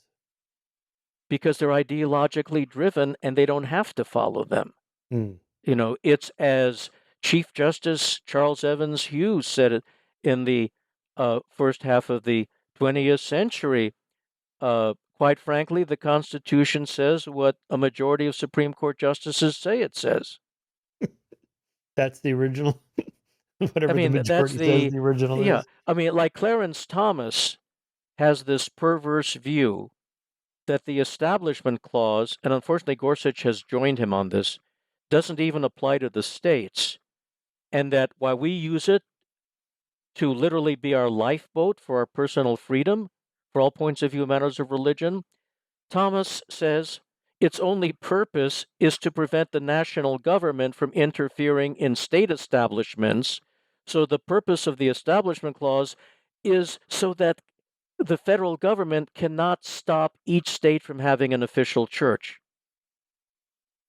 B: Because they're ideologically driven and they don't have to follow them. It's as Chief Justice Charles Evans Hughes said it in the first half of the 20th century. Quite frankly, the Constitution says what a majority of Supreme Court justices say it says.
A: That's the original. Whatever the majority says the original is.
B: Yeah, I mean, like Clarence Thomas has this perverse view that the Establishment Clause, and unfortunately Gorsuch has joined him on this, doesn't even apply to the states, and that while we use it to literally be our lifeboat for our personal freedom, for all points of view matters of religion, Thomas says its only purpose is to prevent the national government from interfering in state establishments. So the purpose of the Establishment Clause is so that the federal government cannot stop each state from having an official church.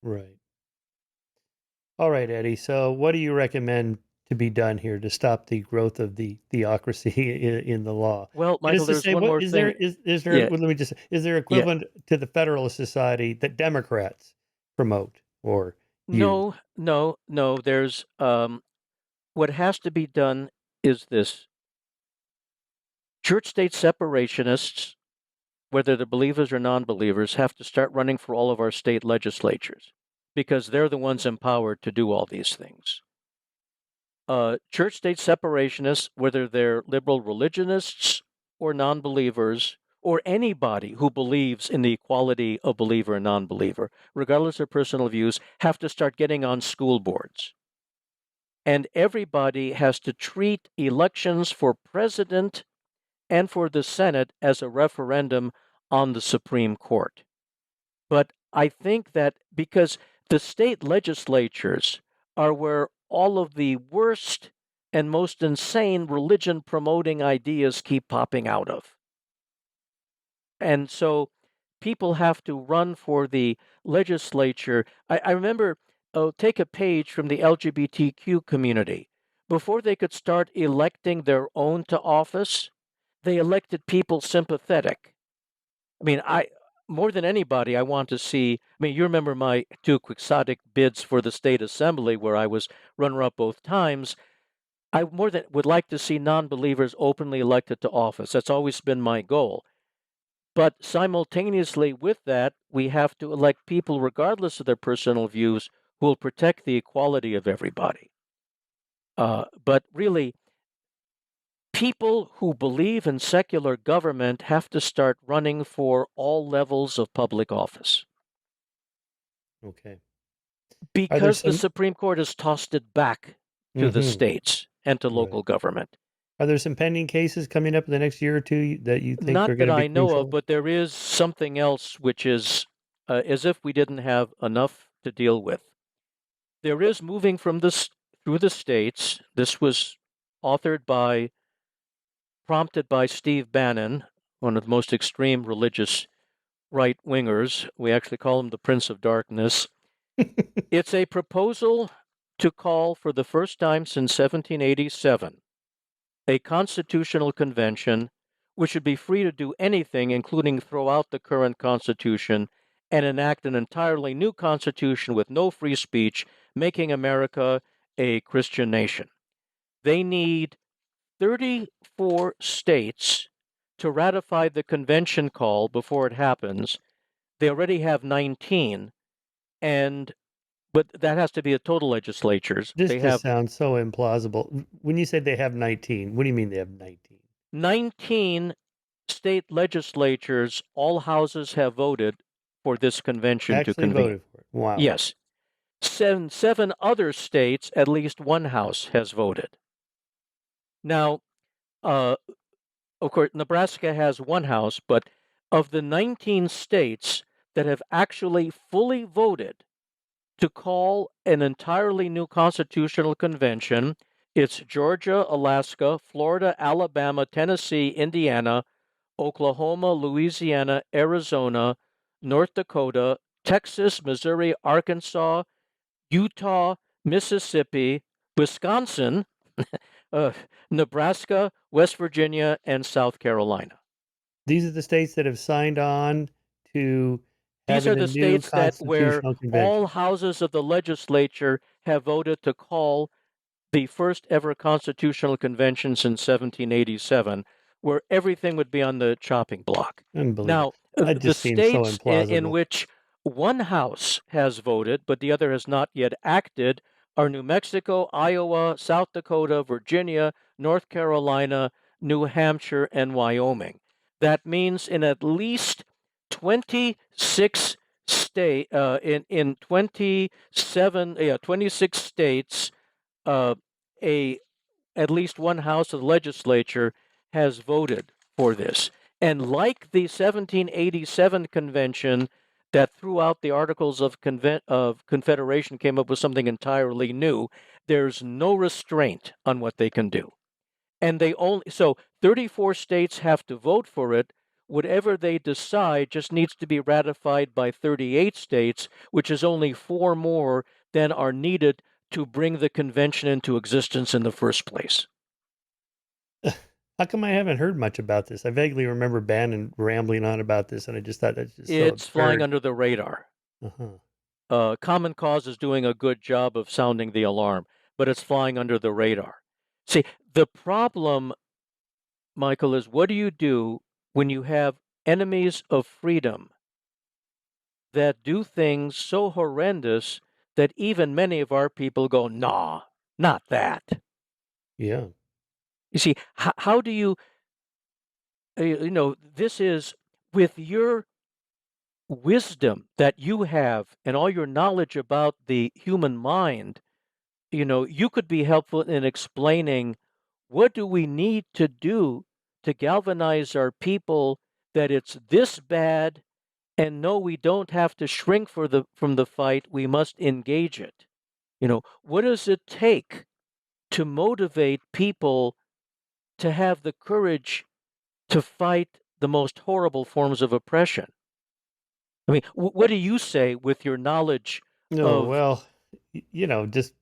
A: Right. All right, Eddie. So what do you recommend to be done here to stop the growth of the theocracy in the law?
B: Well, Michael, there's one
A: what
B: more
A: is
B: thing.
A: there
B: Yeah.
A: well, let me just is there equivalent to the Federalist Society that Democrats promote or use?
B: No. There's what has to be done is this. Church-state separationists, whether they're believers or non-believers, have to start running for all of our state legislatures because they're the ones empowered to do all these things. Church-state separationists, whether they're liberal religionists or non-believers, or anybody who believes in the equality of believer and non-believer, regardless of personal views, have to start getting on school boards. And everybody has to treat elections for president and for the Senate as a referendum on the Supreme Court. But I think that because the state legislatures are where all of the worst and most insane religion promoting ideas keep popping out of. And so people have to run for the legislature. I remember, take a page from the LGBTQ community. Before they could start electing their own to office, they elected people sympathetic. I mean, more than anybody, I want to see. I mean, you remember my two quixotic bids for the state assembly, where I was runner-up both times. I more than would like to see non-believers openly elected to office. That's always been my goal. But simultaneously with that, we have to elect people, regardless of their personal views, who will protect the equality of everybody. But really, people who believe in secular government have to start running for all levels of public office.
A: Okay.
B: Because the Supreme Court has tossed it back to the states and to local government.
A: Are there some pending cases coming up in the next year or two that you think
B: Not
A: are going
B: that
A: to be
B: I know of,
A: crucial?
B: but there is something else which is as if we didn't have enough to deal with. There is moving from this through the states. This was prompted by Steve Bannon, one of the most extreme religious right-wingers. We actually call him the Prince of Darkness. It's a proposal to call for the first time since 1787 a constitutional convention which should be free to do anything, including throw out the current Constitution and enact an entirely new Constitution with no free speech, making America a Christian nation. They need 34 states to ratify the convention call before it happens. They already have 19, but that has to be the total legislatures.
A: This
B: They
A: just
B: have
A: sounds so implausible. When you say they have 19, what do you mean they have 19?
B: 19 state legislatures, all houses have voted for this convention to
A: Actually
B: convene.
A: voted for it. Wow.
B: Yes. Seven other states, at least one house has voted. Now, of course, Nebraska has one house, but of the 19 states that have actually fully voted to call an entirely new constitutional convention, it's Georgia, Alaska, Florida, Alabama, Tennessee, Indiana, Oklahoma, Louisiana, Arizona, North Dakota, Texas, Missouri, Arkansas, Utah, Mississippi, Wisconsin, uh, Nebraska, West Virginia, and South Carolina.
A: These are the states that have signed on to
B: These are
A: having a
B: the
A: new
B: states that where
A: constitutional
B: all
A: convention.
B: houses of the legislature have voted to call the first ever constitutional convention since 1787, where everything would be on the chopping block.
A: Unbelievable.
B: Now,
A: That
B: the
A: just seems so
B: states in
A: implausible.
B: which one house has voted, but the other has not yet acted, are New Mexico, Iowa, South Dakota, Virginia, North Carolina, New Hampshire, and Wyoming. That means in at least 26 in 26 states, uh, at least one house of the legislature has voted for this. And like the 1787 convention that threw out the Articles of Confederation, came up with something entirely new, there's no restraint on what they can do. And so 34 states have to vote for it. Whatever they decide just needs to be ratified by 38 states, which is only 4 more than are needed to bring the convention into existence in the first place.
A: How come I haven't heard much about this? I vaguely remember Bannon rambling on about this, and I just thought that's just so
B: It's flying
A: absurd.
B: under the radar.
A: Uh-huh.
B: Common Cause is doing a good job of sounding the alarm, but it's flying under the radar. See, the problem, Michael, is what do you do when you have enemies of freedom that do things so horrendous that even many of our people go, nah, not that.
A: Yeah.
B: You see, how do you, this is with your wisdom that you have and all your knowledge about the human mind, you could be helpful in explaining what do we need to do to galvanize our people that it's this bad, and no, we don't have to shrink from the fight, we must engage it. What does it take to motivate people to have the courage to fight the most horrible forms of oppression? I mean, what do you say with your knowledge
A: No,
B: of?
A: well, just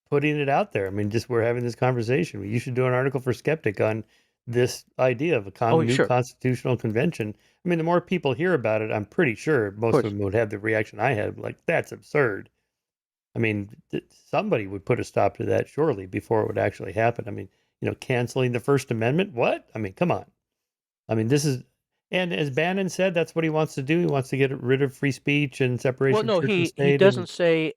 A: putting it out there. I mean, just we're having this conversation. You should do an article for Skeptic on this idea of a
B: Oh,
A: new
B: sure, of
A: constitutional convention. I mean, the more people hear about it, I'm pretty sure most of
B: course.
A: them would have the reaction I had, like, that's absurd. I mean, somebody would put a stop to that surely before it would actually happen. I mean, canceling the First Amendment? What? I mean, come on. I mean, this is, and as Bannon said, that's what he wants to do. He wants to get rid of free speech and
B: Well,
A: separation of
B: no,
A: church and
B: he
A: state. And
B: doesn't say.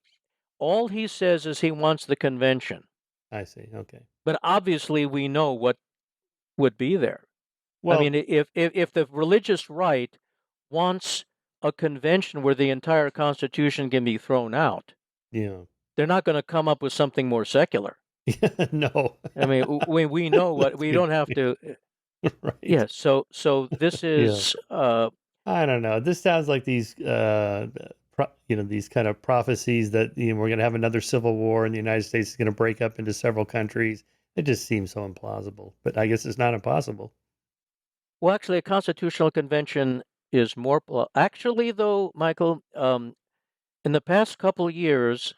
B: All he says is he wants the convention,
A: I see. Okay.
B: but obviously we know what would be there. I mean,
A: Well,
B: if the religious right wants a convention where the entire Constitution can be thrown out,
A: yeah.
B: they're not going to come up with something more secular.
A: No.
B: I mean, we know what
A: That's a
B: we
A: good
B: don't have
A: point.
B: to.
A: Right.
B: Yeah. So this
A: Yeah.
B: is.
A: I don't know. This sounds like these, these kind of prophecies that we're going to have another civil war and the United States is going to break up into several countries. It just seems so implausible. But I guess it's not impossible.
B: Well, actually, a constitutional convention is more. Well, actually, though, Michael, in the past couple years,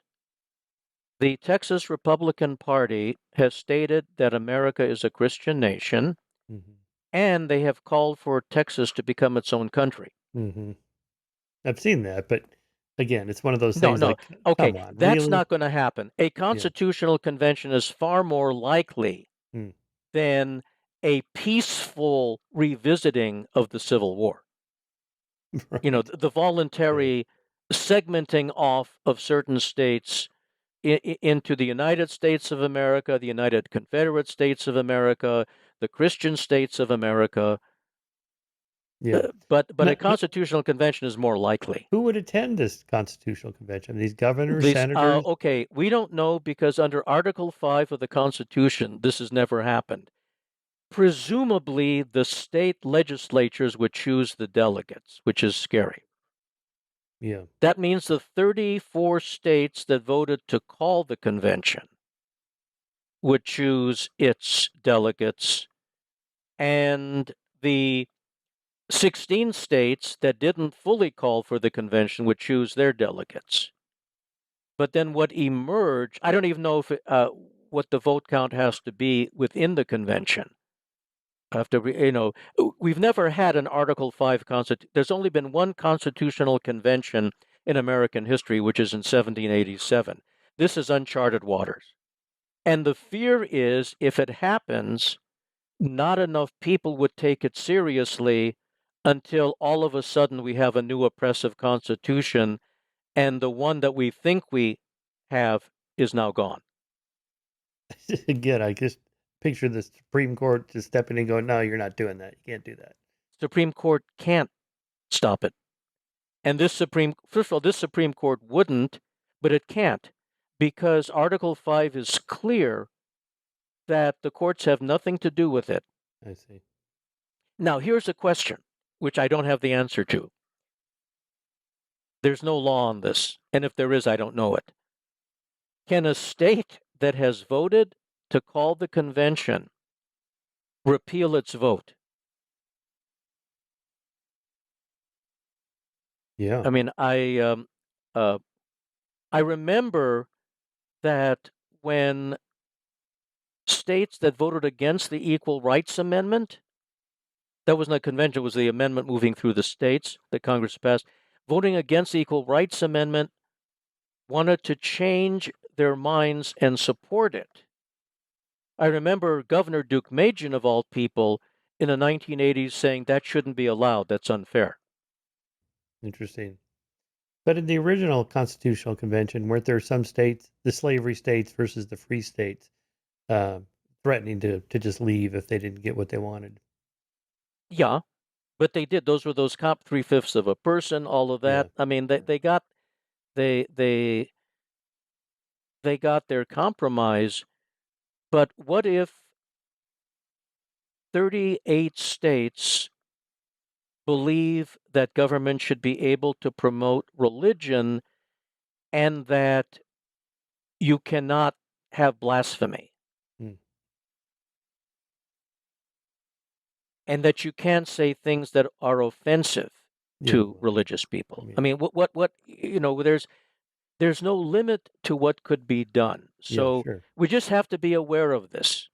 B: the Texas Republican Party has stated that America is a Christian nation,
A: Hmm.
B: and they have called for Texas to become its own country.
A: Mm-hmm. I've seen that, but again, it's one of those
B: No,
A: things
B: no.
A: like,
B: Okay,
A: come on,
B: that's
A: really?
B: not going to happen. A
A: Yeah.
B: constitutional convention is far more likely
A: Mm.
B: than a peaceful revisiting of the Civil War.
A: Right.
B: The
A: Right.
B: voluntary segmenting off of certain states into the United States of America, the United Confederate States of America, the Christian states of America.
A: Yeah.
B: But
A: Now,
B: a constitutional convention is more likely.
A: who would attend this constitutional convention? These governors,
B: These
A: senators?
B: okay, we don't know because under Article 5 of the Constitution, this has never happened. Presumably, the state legislatures would choose the delegates, which is scary.
A: Yeah.
B: That means the 34 states that voted to call the convention would choose its delegates, and the 16 states that didn't fully call for the convention would choose their delegates. But then what emerged, I don't even know if what the vote count has to be within the convention. We've never had an Article 5 constitution. There's only been one constitutional convention in American history, which is in 1787. This is uncharted waters. And the fear is if it happens, not enough people would take it seriously until all of a sudden we have a new oppressive constitution and the one that we think we have is now gone.
A: Again, I just picture the Supreme Court just stepping in and going, no, you're not doing that. You can't do that.
B: Supreme Court can't stop it. And first of all, this Supreme Court wouldn't, but it can't because Article 5 is clear that the courts have nothing to do with it.
A: I see.
B: Now, here's a question, which I don't have the answer to. There's no law on this, and if there is, I don't know it. Can a state that has voted to call the convention repeal its vote?
A: Yeah.
B: I mean, I remember that when states that voted against the Equal Rights Amendment, that wasn't a convention, it was the amendment moving through the states that Congress passed, voting against the Equal Rights Amendment wanted to change their minds and support it. I remember Governor Duke Majan, of all people, in the 1980s saying that shouldn't be allowed, that's unfair.
A: Interesting. But in the original Constitutional Convention, weren't there some states, the slavery states versus the free states, uh, threatening to just leave if they didn't get what they wanted?
B: Yeah, but they did. Those were those comp 3/5 of a person, all of
A: Yeah.
B: that. I mean,
A: Yeah.
B: they got their compromise. But what if 38 states believe that government should be able to promote religion and that you cannot have blasphemy
A: Hmm.
B: and that you can't say things that are offensive
A: Yeah.
B: to religious people? I
A: Yeah.
B: mean, there's no limit to what could be done.
A: Yeah.
B: So
A: Sure.
B: we just have to be aware of this.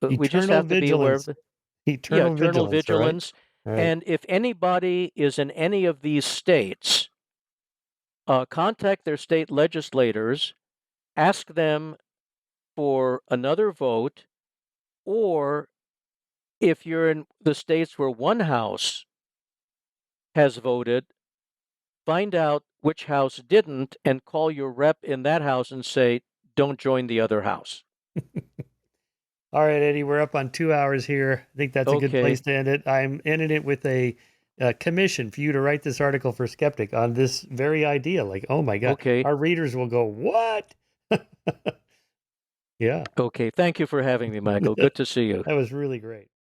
B: We just
A: Eternal
B: have to be aware of
A: vigilance.
B: the Yeah,
A: Eternal
B: eternal
A: vigilance. All right.
B: vigilance.
A: All right.
B: And if anybody is in any of these states, contact their state legislators, ask them for another vote, or if you're in the states where one house has voted, find out which house didn't and call your rep in that house and say, don't join the other house.
A: All right, Eddie, we're up on 2 hours here. I think that's a good place
B: Okay.
A: to end it. I'm ending it with a commission for you to write this article for Skeptic on this very idea. Like, oh my God,
B: Okay.
A: our readers will go, what? Yeah,
B: Okay. Thank you for having me, Michael. Good to see you.
A: that was really great.